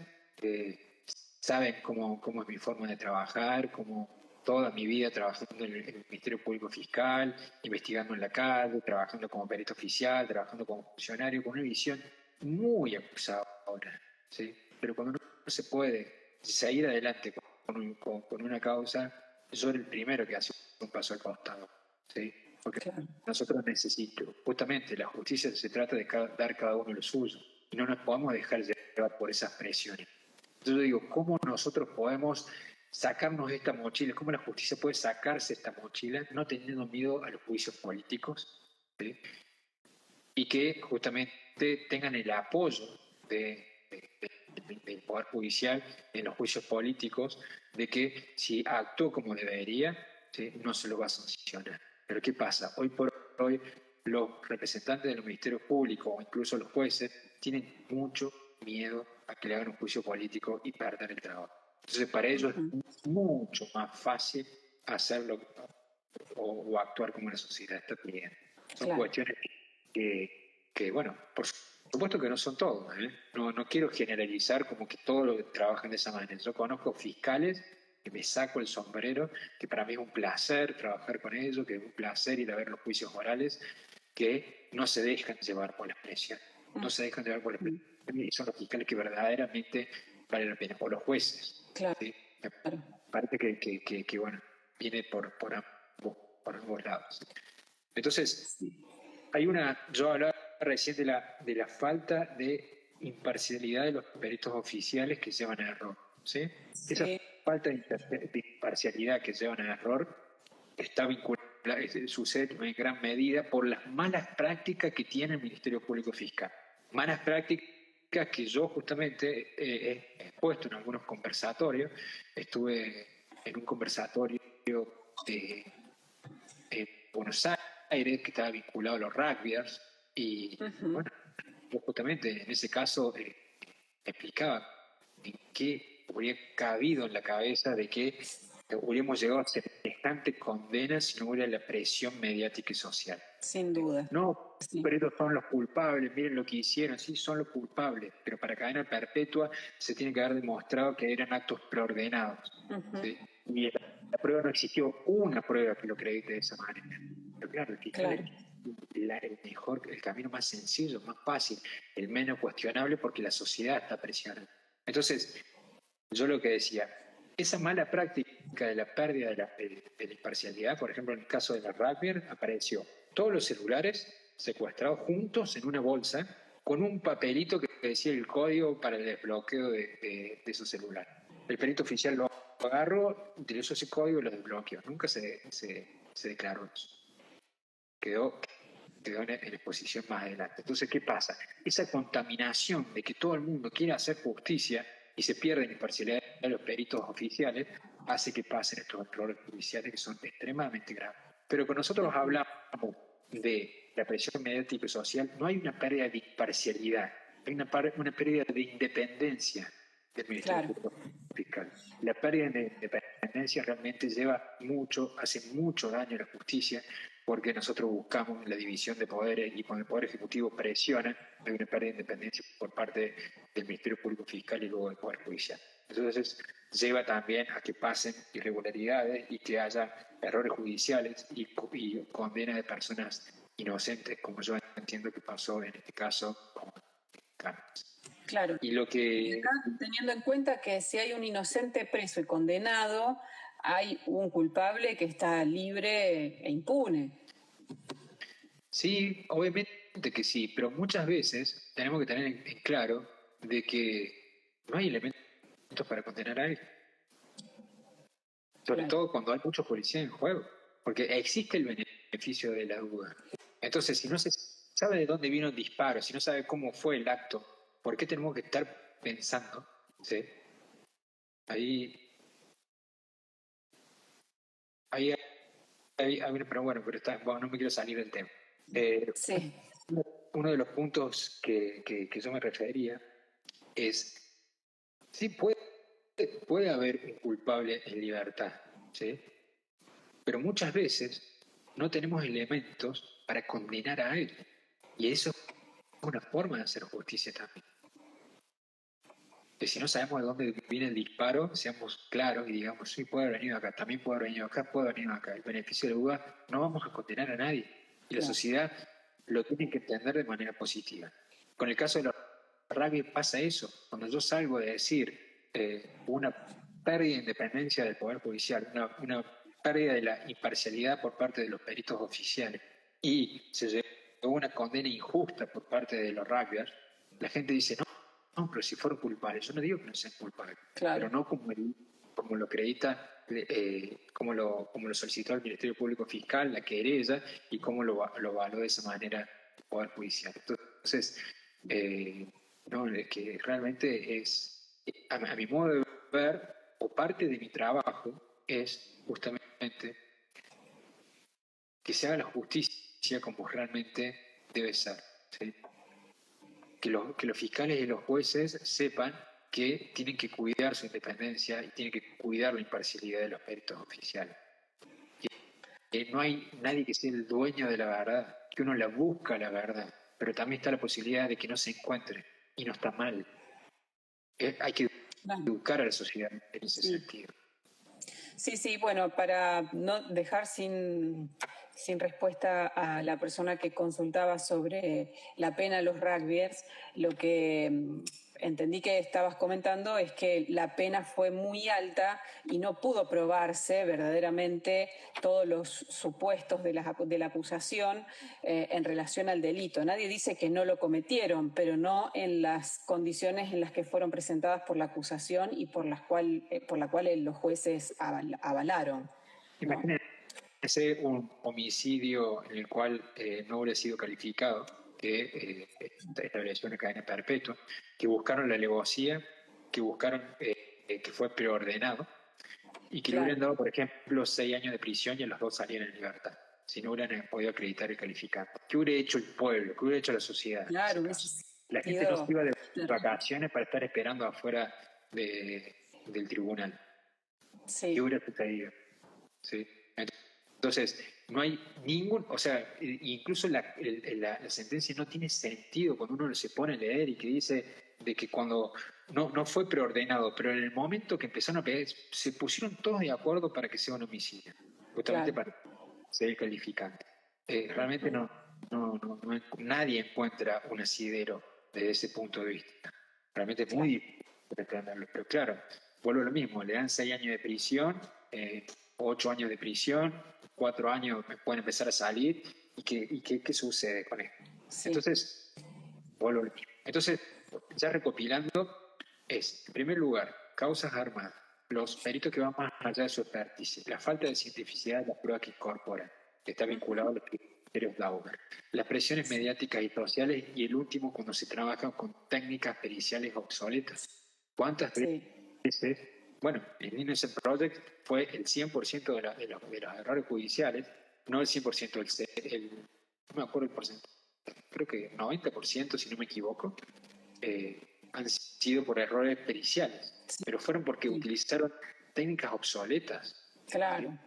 saben cómo es mi forma de trabajar, cómo toda mi vida trabajando en el Ministerio Público Fiscal, investigando en la calle, trabajando como perito oficial, trabajando como funcionario, con una visión muy acusadora. ¿Sí? Pero cuando no se puede seguir adelante con una causa, yo soy el primero que hace un paso al costado. ¿Sí? Porque Claro. nosotros necesitamos, justamente la justicia se trata de dar cada uno lo suyo y no nos podemos dejar llevar por esas presiones. Yo digo, ¿cómo nosotros podemos sacarnos esta mochila? ¿Cómo la justicia puede sacarse esta mochila no teniendo miedo a los juicios políticos? ¿Sí? Y que justamente tengan el apoyo del Poder Judicial en los juicios políticos, de que si actuó como debería, ¿sí? No se lo va a sancionar. Pero ¿qué pasa? Hoy por hoy los representantes de los ministerios públicos o incluso los jueces tienen mucho miedo a que le hagan un juicio político y perder el trabajo. Entonces para ellos es mucho más fácil hacerlo o actuar como la sociedad está pidiendo. Son Claro. cuestiones bueno, por supuesto que no son todos, ¿eh? No quiero generalizar como que todos lo trabajan de esa manera. Yo conozco fiscales que me saco el sombrero, que para mí es un placer trabajar con ellos, que es un placer ir a ver los juicios orales, que no se dejan llevar por la presión, no se dejan llevar por la presión, y son los fiscales que verdaderamente valen la pena, o los jueces. Claro. ¿Sí? Me parece que bueno, viene por ambos lados. Entonces, yo hablaba recién de la falta de imparcialidad de los peritos oficiales que llevan a error. ¿Sí? Esa Sí, falta de imparcialidad que llevan a error está vinculada, sucede en gran medida por las malas prácticas que tiene el Ministerio Público Fiscal. Malas prácticas prácticas que yo justamente he expuesto en algunos conversatorios. Estuve en un conversatorio de Buenos Aires que estaba vinculado a los rugbyers y bueno, yo justamente en ese caso explicaba en qué habría cabido en la cabeza de que hubiéramos llegado a semejante condena si no hubiera la presión mediática y social. Sin duda. No, Sí. pero estos son los culpables, miren lo que hicieron, sí, son los culpables, pero para cadena perpetua se tiene que haber demostrado que eran actos preordenados. ¿Sí? Y la prueba no existió una prueba que lo acredite de esa manera. Pero claro, el fiscal es el mejor, el camino más sencillo, más fácil, el menos cuestionable porque la sociedad está presionando. Entonces, yo lo que decía, esa mala práctica de la pérdida de la imparcialidad, por ejemplo, en el caso de la rugby, apareció todos los celulares secuestrados juntos en una bolsa con un papelito que decía el código para el desbloqueo de su celular. El perito oficial lo agarró, utilizó ese código y lo desbloqueó. Nunca se declaró eso. Quedó en exposición más adelante. Entonces, ¿qué pasa? Esa contaminación de que todo el mundo quiere hacer justicia y se pierde la imparcialidad de los peritos oficiales hace que pasen estos errores judiciales que son extremadamente graves. Pero cuando nosotros hablamos de la presión mediática y social, no hay una pérdida de imparcialidad, hay una pérdida de independencia del Ministerio Público Fiscal. La pérdida de independencia realmente hace mucho daño a la justicia, porque nosotros buscamos la división de poderes y cuando el Poder Ejecutivo presiona, hay una pérdida de independencia por parte del Ministerio Público Fiscal y luego del Poder Judicial. Entonces, lleva también a que pasen irregularidades y que haya errores judiciales y condena de personas inocentes, como yo entiendo que pasó en este caso con Carlos. Claro. Y lo que... acá, teniendo en cuenta que si hay un inocente preso y condenado, hay un culpable que está libre e impune. Sí, obviamente que sí, pero muchas veces tenemos que tener en claro de que no hay elementos para condenar a alguien. Sobre todo cuando hay muchos policías en juego, porque existe el beneficio de la duda. Entonces, si no se sabe de dónde vino el disparo, si no sabe cómo fue el acto, ¿por qué tenemos que estar pensando? ¿Sí? Pero bueno, no me quiero salir del tema. Sí. Uno de los puntos que yo me refería es, sí, puede haber un culpable en libertad, ¿sí? Pero muchas veces no tenemos elementos para condenar a alguien. Y eso es una forma de hacer justicia también. Que si no sabemos de dónde viene el disparo, seamos claros y digamos, sí, puede haber venido acá, también puede haber venido acá, puede haber venido acá. El beneficio de la duda, no vamos a condenar a nadie. Y la sociedad lo tiene que entender de manera positiva. Con el caso de la rugby pasa eso. Cuando yo salgo de decir una pérdida de independencia del Poder Judicial, una pérdida de la imparcialidad por parte de los peritos oficiales y se llegó a una condena injusta por parte de los rugbyers, la gente dice, no, pero si fueron culpables. Yo no digo que no sean culpables, pero no como lo acredita, como lo solicitó el Ministerio Público Fiscal, la querella, y cómo lo való de esa manera el Poder Judicial. Entonces, que realmente es, a mi modo de ver, o parte de mi trabajo, es justamente que se haga la justicia como realmente debe ser, ¿sí? Que los fiscales y los jueces sepan que tienen que cuidar su independencia y tienen que cuidar la imparcialidad de los peritos oficiales. Que no hay nadie que sea el dueño de la verdad, que uno la busca la verdad, pero también está la posibilidad de que no se encuentre y no está mal. Hay que educar a la sociedad en ese sentido. Sí, bueno, para no dejar sin respuesta a la persona que consultaba sobre la pena a los rugbyers, lo que entendí que estabas comentando es que la pena fue muy alta y no pudo probarse verdaderamente todos los supuestos de la acusación en relación al delito. Nadie dice que no lo cometieron, pero no en las condiciones en las que fueron presentadas por la acusación y por la cual los jueces avalaron. Imagínense un homicidio en el cual no hubiera sido calificado que estableció una cadena perpetua, que buscaron la alevosía, que buscaron que fue preordenado y que le hubieran dado, por ejemplo, 6 años de prisión y a los 2 salían en libertad, si no hubieran podido acreditar el calificante. ¿Qué hubiera hecho el pueblo? ¿Qué hubiera hecho la sociedad? Claro, La gente no se iba de vacaciones para estar esperando afuera del tribunal. Sí. ¿Qué hubiera sucedido? ¿Sí? Entonces, no hay o sea, incluso la sentencia no tiene sentido cuando uno se pone a leer y que dice de que cuando no fue preordenado, pero en el momento que empezaron a pegar, se pusieron todos de acuerdo para que sea un homicidio, justamente para ser el calificante. Realmente nadie encuentra un asidero desde ese punto de vista. Realmente es muy difícil entenderlo, pero claro, vuelvo a lo mismo, le dan 6 años de prisión, 8 años de prisión, 4 años pueden empezar a salir, ¿y qué sucede con esto? Sí. Entonces, vuelvo a lo mismo. Entonces, ya recopilando, en primer lugar, causas armadas, los peritos que van más allá de su expertise, la falta de cientificidad de las pruebas que incorporan, que está vinculado a los criterios Dauber, las presiones mediáticas y sociales, y el último, cuando se trabaja con técnicas periciales obsoletas. ¿Cuántas veces? Bueno, el Innocent Project fue el 100% de los errores judiciales, no el 100%, no me acuerdo el porcentaje, creo que 90%, si no me equivoco, han sido por errores periciales, pero fueron porque utilizaron técnicas obsoletas. Claro.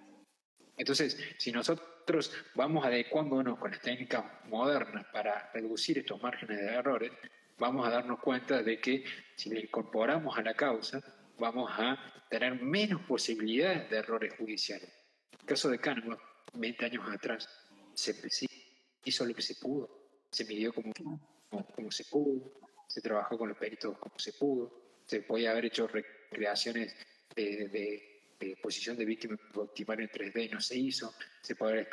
Entonces, si nosotros vamos adecuándonos con las técnicas modernas para reducir estos márgenes de errores, vamos a darnos cuenta de que si le incorporamos a la causa, vamos a tener menos posibilidades de errores judiciales. En el caso de Kahneman, 20 años atrás, se hizo lo que se pudo, se midió como se pudo, se trabajó con los peritos como se pudo, se podía haber hecho recreaciones de posición de víctima optimal en 3D y no se hizo, se puede haber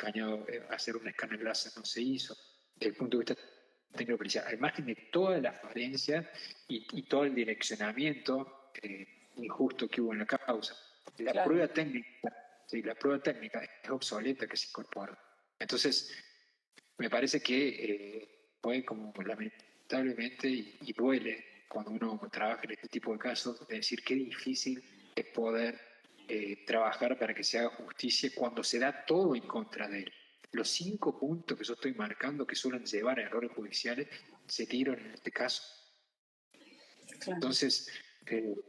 hacer un escáner láser, no se hizo. Desde el punto de vista técnico pericial, al margen de todas las falencias y todo el direccionamiento injusto que hubo en la causa, la prueba técnica, la prueba técnica es obsoleta que se incorpora. Entonces, me parece que fue como lamentablemente y duele cuando uno trabaja en este tipo de casos, de decir qué difícil es poder trabajar para que se haga justicia cuando se da todo en contra de él. Los 5 puntos que yo estoy marcando que suelen llevar a errores judiciales se dieron en este caso. Entonces,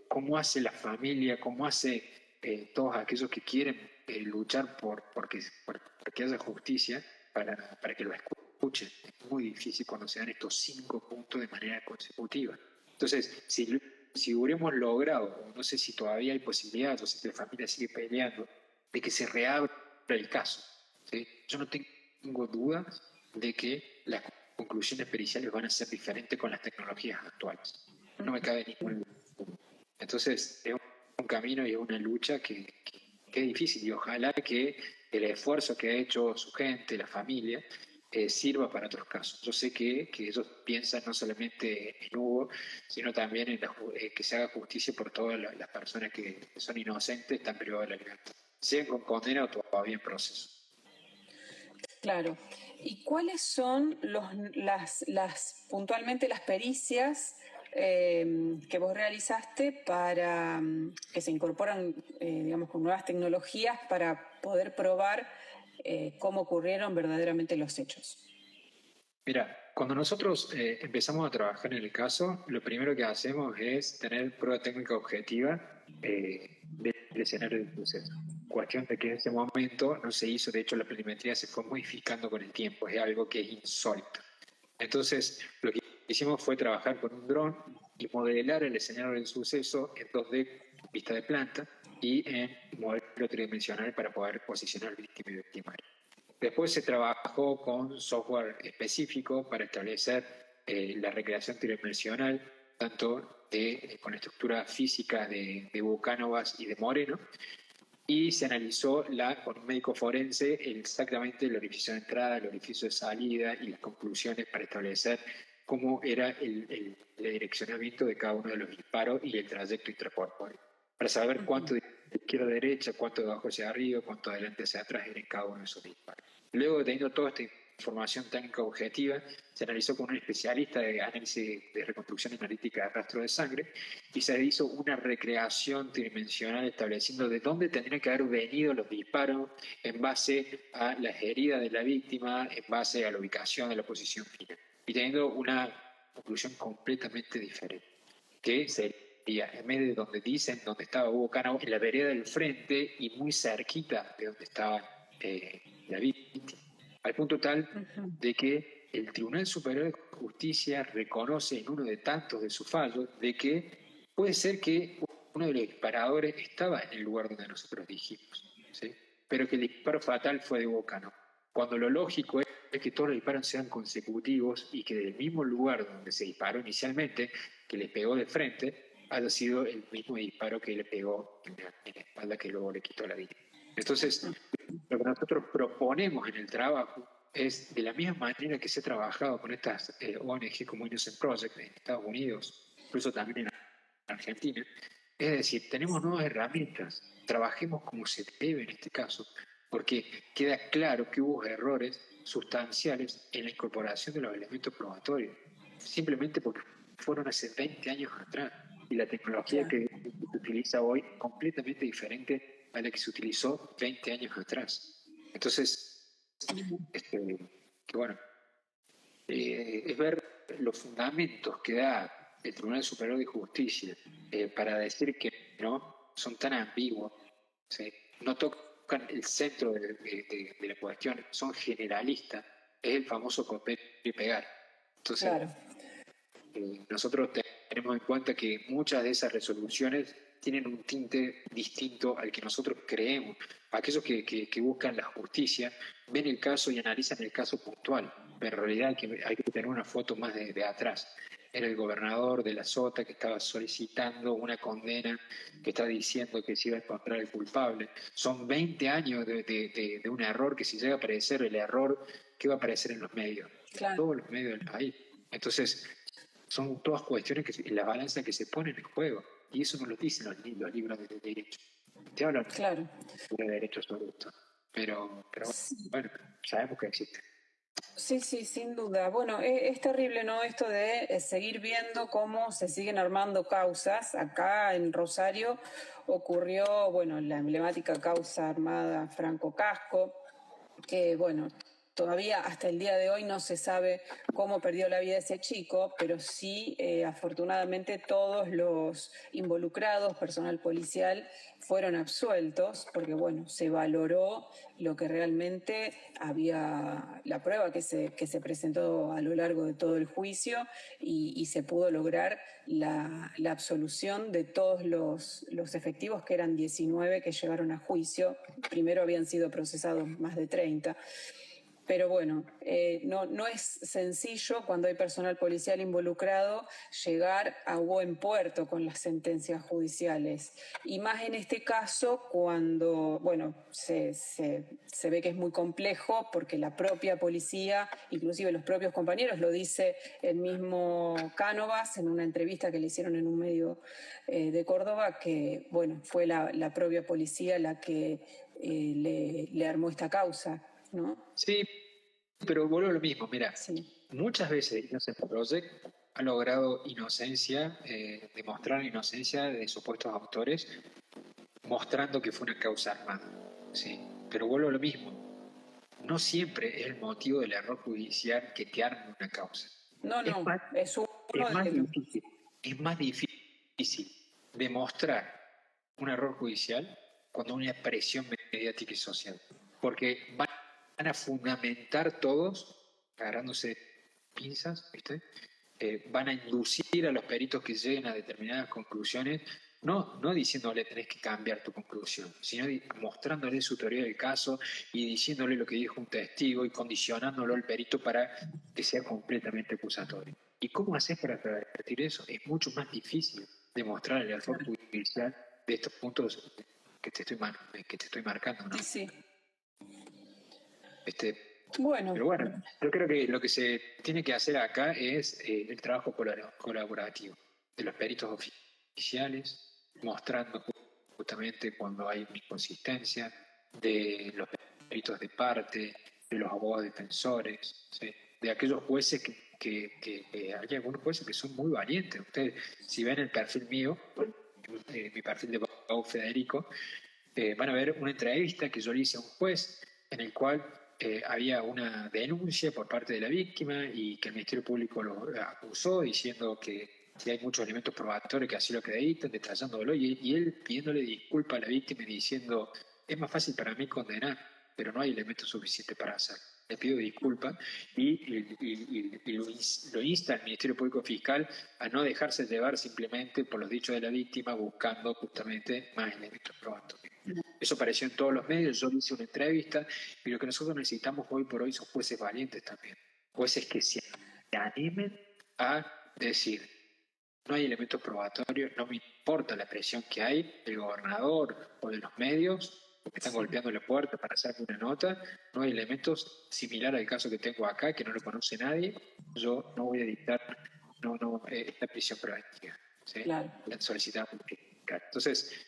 ¿cómo hace la familia? ¿Cómo hace todos aquellos que quieren luchar porque haya justicia para que lo escuchen? Es muy difícil cuando se dan estos 5 puntos de manera consecutiva. Entonces, si hubiéramos logrado, no sé si todavía hay posibilidad, o si la familia sigue peleando, de que se reabra el caso, ¿sí? Yo no tengo dudas de que las conclusiones periciales van a ser diferentes con las tecnologías actuales. No me cabe ningún duda. Entonces, es un camino y es una lucha que es difícil, y ojalá que el esfuerzo que ha hecho su gente, la familia, sirva para otros casos. Yo sé que ellos piensan no solamente en Hugo, sino también en que se haga justicia por todas las personas que son inocentes, están privadas de la libertad, sean con condena o todavía en proceso. Claro. ¿Y cuáles son puntualmente las pericias que vos realizaste para que se incorporan, digamos, con nuevas tecnologías para poder probar cómo ocurrieron verdaderamente los hechos? Mira, cuando nosotros empezamos a trabajar en el caso, lo primero que hacemos es tener prueba técnica objetiva del escenario del proceso. Cuestión de que en ese momento no se hizo, de hecho la planimetría se fue modificando con el tiempo, es algo que es insólito. Entonces, lo que hicimos fue trabajar con un dron y modelar el escenario del suceso en 2D, vista de planta, y en modelo tridimensional para poder posicionar víctima y victimario. Después se trabajó con software específico para establecer la recreación tridimensional, tanto con estructura física de Bucánovas y de Moreno, y se analizó con un médico forense exactamente el orificio de entrada, el orificio de salida y las conclusiones para establecer cómo era el direccionamiento de cada uno de los disparos y el trayecto intracorpóreo, para saber cuánto de izquierda a derecha, cuánto de abajo hacia arriba, cuánto de adelante hacia atrás era en cada uno de esos disparos. Luego de teniendo toda esta información técnica objetiva, se analizó con un especialista de análisis de reconstrucción analítica de rastro de sangre y se hizo una recreación tridimensional estableciendo de dónde tendrían que haber venido los disparos en base a las heridas de la víctima, en base a la ubicación de la posición final, y teniendo una conclusión completamente diferente, que sería, en vez de donde dicen donde estaba Hugo Cano, en la vereda del frente y muy cerquita de donde estaba la víctima, al punto tal de que el Tribunal Superior de Justicia reconoce en uno de tantos de sus fallos de que puede ser que uno de los disparadores estaba en el lugar donde nosotros dijimos, ¿sí? Pero que el disparo fatal fue de Hugo Cano, cuando lo lógico es que todos los disparos sean consecutivos y que del mismo lugar donde se disparó inicialmente, que le pegó de frente, haya sido el mismo disparo que le pegó en la espalda, que luego le quitó la vida. Entonces, lo que nosotros proponemos en el trabajo es, de la misma manera que se ha trabajado con estas ONG como Innocent Project en Estados Unidos, incluso también en Argentina, es decir, tenemos nuevas herramientas, trabajemos como se debe en este caso, porque queda claro que hubo errores sustanciales en la incorporación de los elementos probatorios, simplemente porque fueron hace 20 años atrás, y la tecnología que se utiliza hoy es completamente diferente a la que se utilizó 20 años atrás. Entonces, que bueno, es ver los fundamentos que da el Tribunal Superior de Justicia para decir que no son tan ambiguos, ¿sí? No tocan el centro de la cuestión, son generalistas, es el famoso copiar y pegar. Entonces, claro. Nosotros tenemos en cuenta que muchas de esas resoluciones tienen un tinte distinto al que nosotros creemos. Aquellos que buscan la justicia ven el caso y analizan el caso puntual, pero en realidad hay que tener una foto más de atrás. Era el gobernador de la Sota que estaba solicitando una condena, que está diciendo que se iba a encontrar el culpable. Son 20 años de un error que, si llega a aparecer el error, ¿qué va a aparecer en los medios? Claro. En todos los medios del país. Entonces, son todas cuestiones en la balanza que se ponen en juego. Y eso no lo dicen los libros de derecho. Te hablan de derecho sobre esto. Pero bueno, sabemos que existe. Sí, sí, sin duda. Bueno, es terrible, ¿no? Esto de seguir viendo cómo se siguen armando causas. Acá en Rosario ocurrió, bueno, la emblemática causa armada Franco Casco, que, bueno, todavía hasta el día de hoy no se sabe cómo perdió la vida ese chico, pero sí, afortunadamente, todos los involucrados, personal policial, fueron absueltos, porque, bueno, se valoró lo que realmente había, la prueba que se presentó a lo largo de todo el juicio, y se pudo lograr la absolución de todos los efectivos, que eran 19 que llegaron a juicio. Primero habían sido procesados más de 30. Pero bueno, no es sencillo, cuando hay personal policial involucrado, llegar a buen puerto con las sentencias judiciales. Y más en este caso, cuando, bueno, se ve que es muy complejo, porque la propia policía, inclusive los propios compañeros, lo dice el mismo Cánovas en una entrevista que le hicieron en un medio de Córdoba, que, bueno, fue la propia policía la que le armó esta causa, ¿no? Sí, pero vuelvo a lo mismo. Mira, Sí. muchas veces Innocent Project ha logrado inocencia, demostrar inocencia de supuestos autores, mostrando que fue una causa armada. Sí, pero vuelvo a lo mismo. No siempre es el motivo del error judicial que te arme una causa. No, Es más, es uno es más de los... difícil, es más difícil demostrar un error judicial cuando hay una presión mediática y social. Porque van a fundamentar todos, agarrándose pinzas, ¿viste? Van a inducir a los peritos que lleguen a determinadas conclusiones, no diciéndole tenés que cambiar tu conclusión, sino mostrándole su teoría del caso y diciéndole lo que dijo un testigo y condicionándolo al perito para que sea completamente acusatorio. ¿Y cómo haces para revertir eso? Es mucho más difícil demostrar el error judicial de estos puntos que te estoy marcando, ¿no? Sí, sí. Pero bueno, yo creo que lo que se tiene que hacer acá es el trabajo colaborativo de los peritos oficiales, mostrando justamente cuando hay inconsistencia, de los peritos de parte, de los abogados defensores, ¿sí? De aquellos jueces que hay algunos jueces que son muy valientes. Ustedes, si ven el perfil mío, mi perfil de abogado Federico, van a ver una entrevista que yo le hice a un juez en el cual había una denuncia por parte de la víctima y que el Ministerio Público lo acusó diciendo que hay muchos elementos probatorios que así lo acreditan, detallándolo, y él pidiéndole disculpas a la víctima y diciendo, es más fácil para mí condenar, pero no hay elementos suficientes para hacer. Le pido disculpas y lo insta al Ministerio Público Fiscal a no dejarse llevar simplemente por los dichos de la víctima buscando justamente más elementos probatorios. Eso apareció en todos los medios, yo hice una entrevista y lo que nosotros necesitamos hoy por hoy son jueces valientes también, jueces que se animen a decir, no hay elementos probatorios, no me importa la presión que hay del gobernador o de los medios que están golpeando la puerta para hacerme una nota, no hay elementos similares al caso que tengo acá, que no lo conoce nadie, yo no voy a dictar esta prisión preventiva, ¿sí? Claro. Solicitar justificar. Entonces,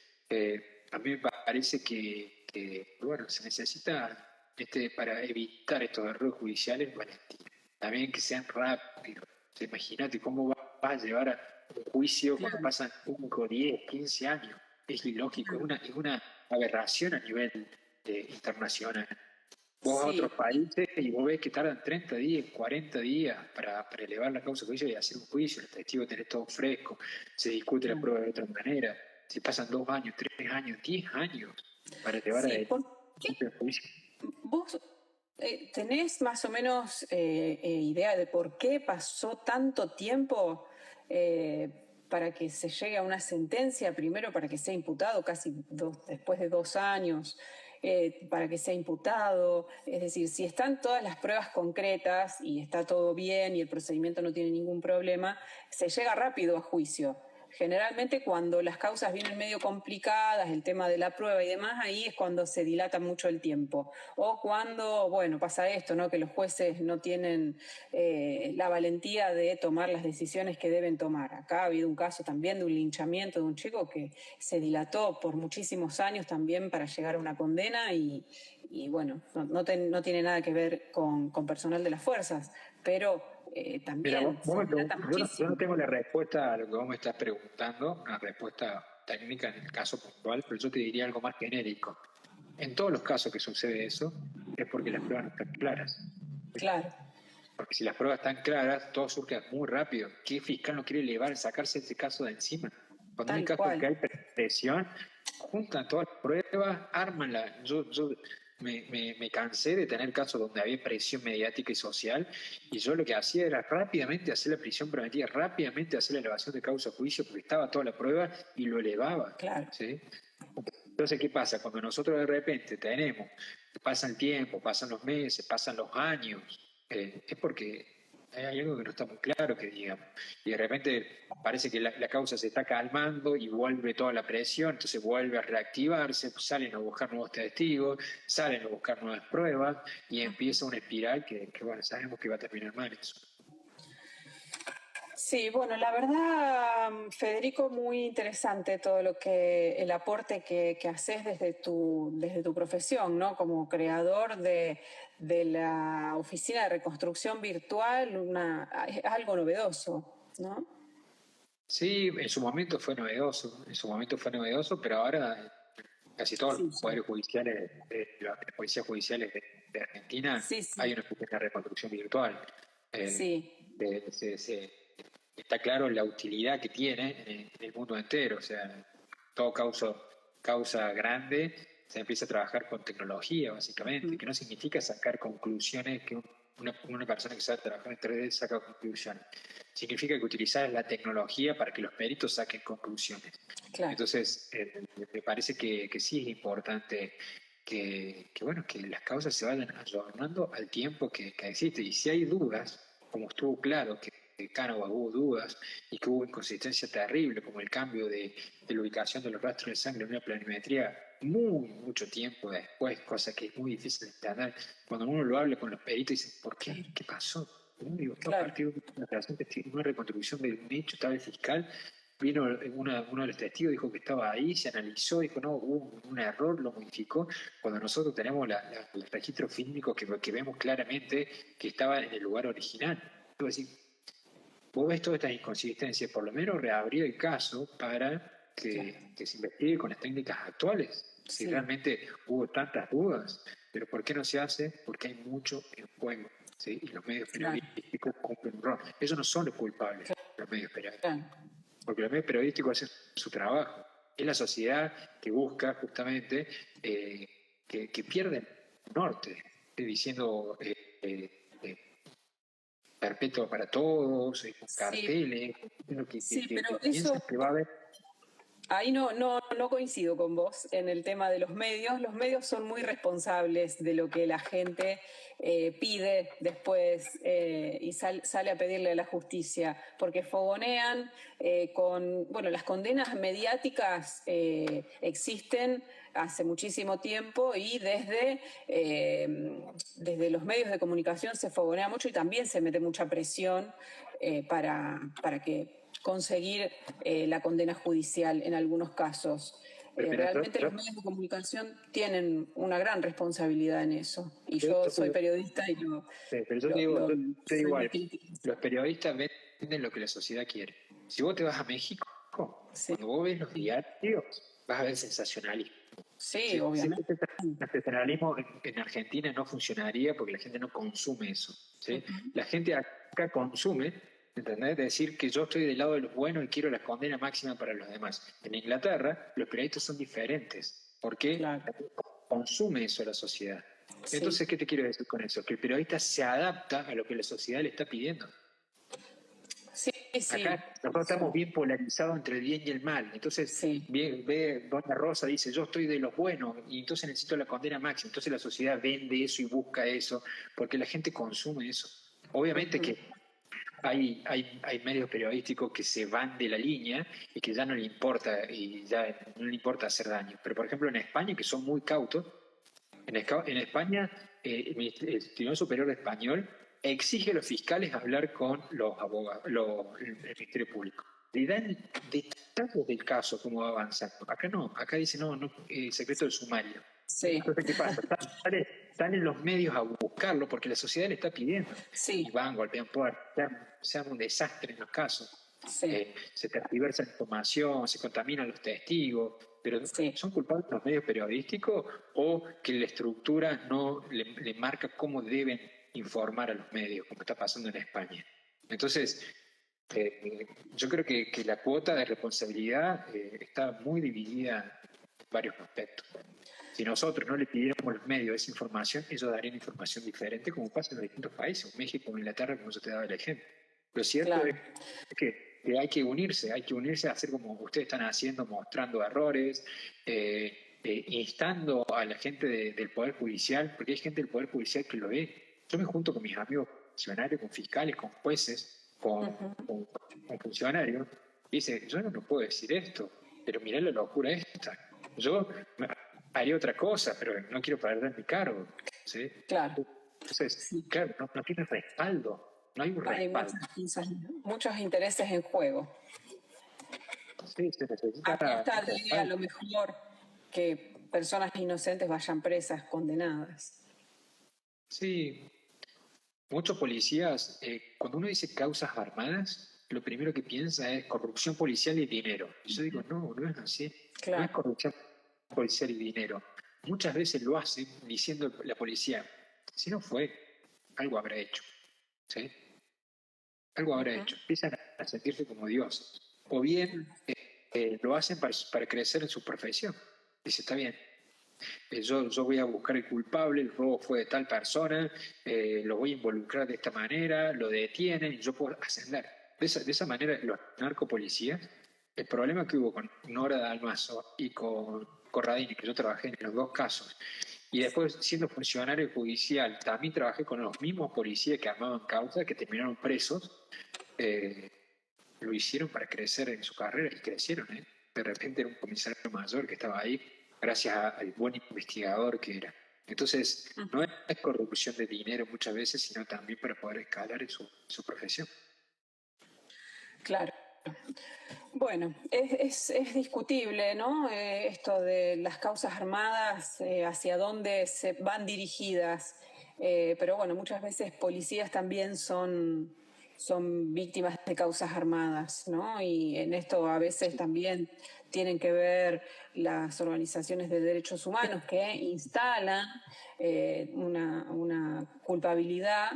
a mí me parece que bueno, se necesita para evitar estos errores judiciales, valentía. También que sean rápidos. Imagínate cómo vas a llevar a un juicio cuando pasan 5, 10, 15 años. Es ilógico, es una aberración a nivel internacional. Vos vas a otros países y vos ves que tardan 30 días, 40 días para elevar la causa de juicio y hacer un juicio, el testigo tenés todo fresco, se discute la prueba de otra manera. Si pasan 2 años, 3 años, 10 años para elevar el juicio. ¿Vos tenés más o menos idea de por qué pasó tanto tiempo para que se llegue a una sentencia, primero para que sea imputado, después de 2 años, para que sea imputado? Es decir, si están todas las pruebas concretas y está todo bien y el procedimiento no tiene ningún problema, se llega rápido a juicio. Generalmente cuando las causas vienen medio complicadas, el tema de la prueba y demás, ahí es cuando se dilata mucho el tiempo. O cuando, bueno, pasa esto, ¿no? Que los jueces no tienen la valentía de tomar las decisiones que deben tomar. Acá ha habido un caso también de un linchamiento de un chico que se dilató por muchísimos años también para llegar a una condena y bueno, no tiene nada que ver con personal de las fuerzas, pero también Mira, yo no tengo la respuesta a lo que vos me estás preguntando, una respuesta técnica en el caso puntual, pero yo te diría algo más genérico. En todos los casos que sucede eso, es porque las pruebas no están claras. Claro. Porque si las pruebas están claras, todo surge muy rápido. ¿Qué fiscal no quiere sacarse ese caso de encima? Cuando hay casos que hay presión, juntan todas las pruebas, ármanla. Yo me cansé de tener casos donde había presión mediática y social, y yo lo que hacía era rápidamente hacer la prisión preventiva, rápidamente hacer la elevación de causa a juicio, porque estaba toda la prueba y lo elevaba. Claro. ¿Sí? Entonces, ¿qué pasa? Cuando nosotros de repente pasa el tiempo, pasan los meses, pasan los años, es porque hay algo que no está muy claro que digamos. Y de repente parece que la causa se está calmando y vuelve toda la presión, entonces vuelve a reactivarse, salen a buscar nuevos testigos, salen a buscar nuevas pruebas y empieza una espiral que bueno, sabemos que va a terminar mal eso. Sí, bueno, la verdad, Federico, muy interesante todo el aporte que haces desde tu profesión, ¿no? Como creador de la Oficina de Reconstrucción Virtual, es algo novedoso, ¿no? Sí, en su momento fue novedoso, pero ahora casi todos los poderes judiciales, las policías judiciales de Argentina, hay una oficina de reconstrucción virtual. Está claro la utilidad que tiene en el mundo entero, o sea, todo causa grande se empieza a trabajar con tecnología, básicamente, que no significa sacar conclusiones, que una persona que sabe trabajar en 3D saca conclusiones. Significa que utilizar la tecnología para que los peritos saquen conclusiones. Claro. Entonces, me parece que sí es importante que las causas se vayan ayornando al tiempo que existe. Y si hay dudas, como estuvo claro que Cánovas hubo dudas y que hubo inconsistencia terrible, como el cambio de la ubicación de los rastros de sangre en una planimetría mucho tiempo después, cosa que es muy difícil de entender. Cuando uno lo habla con los peritos, dice, ¿por qué? ¿Qué pasó? Digo, a partir de una reconstrucción de un hecho, tal vez fiscal, vino uno de los testigos, dijo que estaba ahí, se analizó, dijo, no, hubo un error, lo modificó, cuando nosotros tenemos el registro fílmico que vemos claramente que estaba en el lugar original. Es decir, vos ves todas estas inconsistencias, por lo menos reabrir el caso para que se investigue con las técnicas actuales, si realmente hubo tantas dudas. Pero ¿por qué no se hace? Porque hay mucho en juego, ¿sí? Y los medios periodísticos cumplen un rol. Ellos no son los culpables, los medios periodísticos. Porque los medios periodísticos hacen su trabajo. Es la sociedad que busca justamente que pierden norte, diciendo perpetuo para todos, con carteles, pero piensan eso, que va a haber. ahí no coincido con vos en el tema de los medios. Los medios son muy responsables de lo que la gente pide después y sale a pedirle a la justicia, porque fogonean las condenas mediáticas existen hace muchísimo tiempo y desde los medios de comunicación se fogonea mucho y también se mete mucha presión para que conseguir la condena judicial en algunos casos. Realmente los medios de comunicación tienen una gran responsabilidad en eso. Y yo soy periodista y pero yo te digo algo. Los periodistas venden lo que la sociedad quiere. Si vos te vas a México, cuando vos ves los diarios, vas a ver sensacionalismo. Sí, obviamente. El sensacionalismo en Argentina no funcionaría porque la gente no consume eso. ¿Sí? La gente acá consume, ¿entendés? Decir que yo estoy del lado de los buenos y quiero la condena máxima para los demás. En Inglaterra, los periodistas son diferentes porque consume eso la sociedad. Entonces, ¿qué te quiero decir con eso? Que el periodista se adapta a lo que la sociedad le está pidiendo. Acá nosotros estamos bien polarizados entre el bien y el mal. Entonces, ve Doña Rosa, dice, yo estoy de los buenos y entonces necesito la condena máxima. Entonces la sociedad vende eso y busca eso, porque la gente consume eso. Obviamente que hay medios periodísticos que se van de la línea y que ya no le importa hacer daño. Pero, por ejemplo, en España, que son muy cautos, en España el Tribunal Superior Español exige a los fiscales hablar con los abogados, el Ministerio Público. Le dan detalles del caso, cómo va avanzando. Acá no, acá dice secreto del sumario. Entonces, ¿qué pasa? Están en los medios a buscarlo porque la sociedad le está pidiendo. Y van, golpean puertas, se hace un desastre en los casos. Se tergiversa la información, se contaminan los testigos, pero ¿son culpables los medios periodísticos o que la estructura no le marca cómo deben informar a los medios, como está pasando en España? Entonces, yo creo que la cuota de responsabilidad está muy dividida en varios aspectos. Si nosotros no le pidiéramos a los medios esa información, ellos darían información diferente, como pasa en los distintos países, México, Inglaterra, como yo te daba el ejemplo. Lo cierto es que hay que unirse a hacer como ustedes están haciendo, mostrando errores, instando a la gente del Poder Judicial, porque hay gente del Poder Judicial que lo ve. Yo me junto con mis amigos funcionarios, con fiscales, con jueces, con funcionarios, y dice, yo no puedo decir esto, pero mirá la locura esta. Yo haría otra cosa, pero no quiero perder mi cargo. ¿Sí? Claro. Entonces, claro, no tiene respaldo. No hay un respaldo. Hay muchos intereses en juego. Sí, se necesita. Acá está a lo mejor que personas inocentes vayan presas, condenadas. Sí. Muchos policías, cuando uno dice causas armadas, lo primero que piensa es corrupción policial y dinero. Y yo digo, no es así. No es corrupción policial y dinero. Muchas veces lo hacen diciendo la policía, si no fue, algo habrá hecho. ¿Sí? Algo habrá hecho. Empiezan a sentirse como dioses. O bien lo hacen para crecer en su profesión. Dice, está bien, yo voy a buscar el culpable, el robo fue de tal persona, lo voy a involucrar de esta manera, lo detienen y yo puedo ascender. De esa manera, los narcopolicías, el problema que hubo con Nora Dalmazo y con Corradini, que yo trabajé en los dos casos, y después siendo funcionario judicial, también trabajé con los mismos policías que armaban causas, que terminaron presos, lo hicieron para crecer en su carrera y crecieron. De repente era un comisario mayor que estaba ahí gracias al buen investigador que era. Entonces, no es corrupción de dinero muchas veces, sino también para poder escalar en su profesión. Claro. Bueno, es discutible, ¿no? Esto de las causas armadas, hacia dónde se van dirigidas. Pero bueno, muchas veces policías también son víctimas de causas armadas, ¿no? Y en esto a veces también tienen que ver las organizaciones de derechos humanos que instalan una culpabilidad,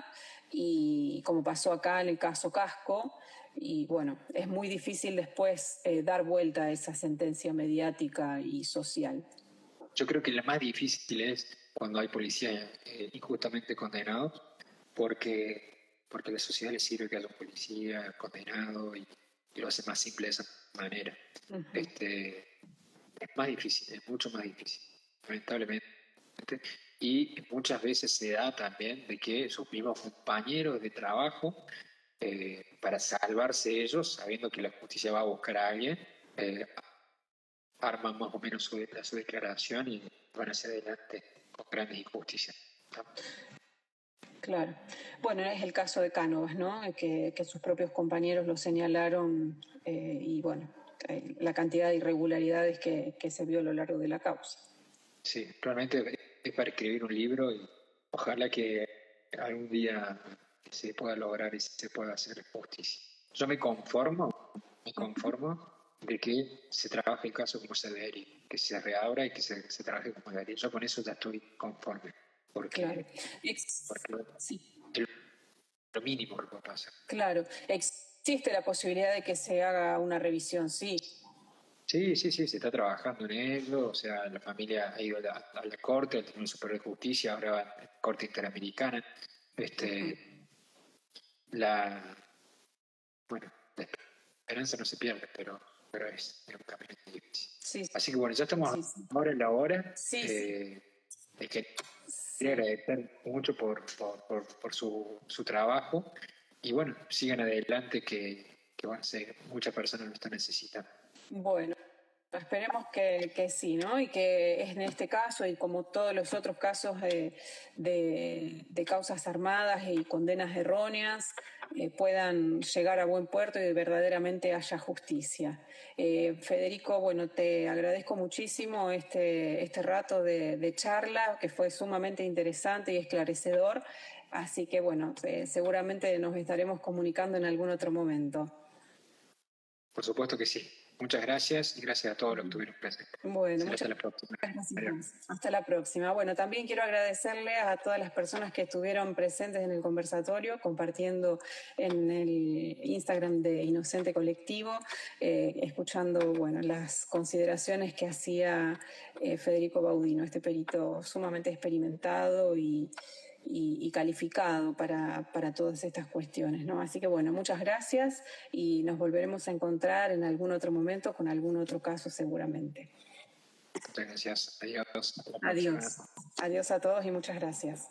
y como pasó acá en el caso Casco. Y bueno, es muy difícil después dar vuelta a esa sentencia mediática y social. Yo creo que la más difícil es cuando hay policías injustamente condenados, porque a la sociedad le sirve que haya un policía condenado y lo hace más simple de esa manera. Ujú. Este, es más difícil, es mucho más difícil, lamentablemente. Y muchas veces se da también de que sus mismos compañeros de trabajo, para salvarse ellos, sabiendo que la justicia va a buscar a alguien, eh, arman más o menos su declaración y van hacia adelante con grandes injusticias. Claro. Bueno, es el caso de Cánovas, ¿no? Que sus propios compañeros lo señalaron, y bueno, la cantidad de irregularidades que se vio a lo largo de la causa. Sí, realmente es para escribir un libro y ojalá que algún día se pueda lograr y se pueda hacer justicia. Yo me conformo de que se trabaje el caso como se debería, que se reabra y que se trabaje como debería. Yo con eso ya estoy conforme, Claro. porque Sí. es lo mínimo que puede pasar. Claro. Existe la posibilidad de que se haga una revisión, sí. Sí, sí, sí, se está trabajando en ello, o sea, la familia ha ido a la Corte, al Tribunal Superior de Justicia, ahora va a la Corte Interamericana. Ujú. La, bueno, la esperanza no se pierde, pero es un camino difícil. Sí, Así que bueno, ya estamos sí, sí. ahora en la hora. Sí, sí. Es que quería Sí. agradecer mucho por su trabajo y bueno, sigan adelante que van a ser, muchas personas lo están necesitando. Bueno, esperemos que sí, ¿no? Y que en este caso, y como todos los otros casos de causas armadas y condenas erróneas, puedan llegar a buen puerto y verdaderamente haya justicia. Federico, bueno, te agradezco muchísimo este rato de charla, que fue sumamente interesante y esclarecedor. Así que bueno, seguramente nos estaremos comunicando en algún otro momento. Por supuesto que sí. Muchas gracias y gracias a todos los que estuvieron presentes. Bueno, Será muchas hasta la próxima. gracias. Hasta la próxima. Bueno, también quiero agradecerle a todas las personas que estuvieron presentes en el conversatorio, compartiendo en el Instagram de Inocente Colectivo, escuchando, bueno, las consideraciones que hacía Federico Baudino, este perito sumamente experimentado y calificado para todas estas cuestiones, ¿no? Así que bueno, muchas gracias y nos volveremos a encontrar en algún otro momento con algún otro caso seguramente. Muchas gracias. Adiós. Hasta la próxima. Adiós. Adiós a todos y muchas gracias.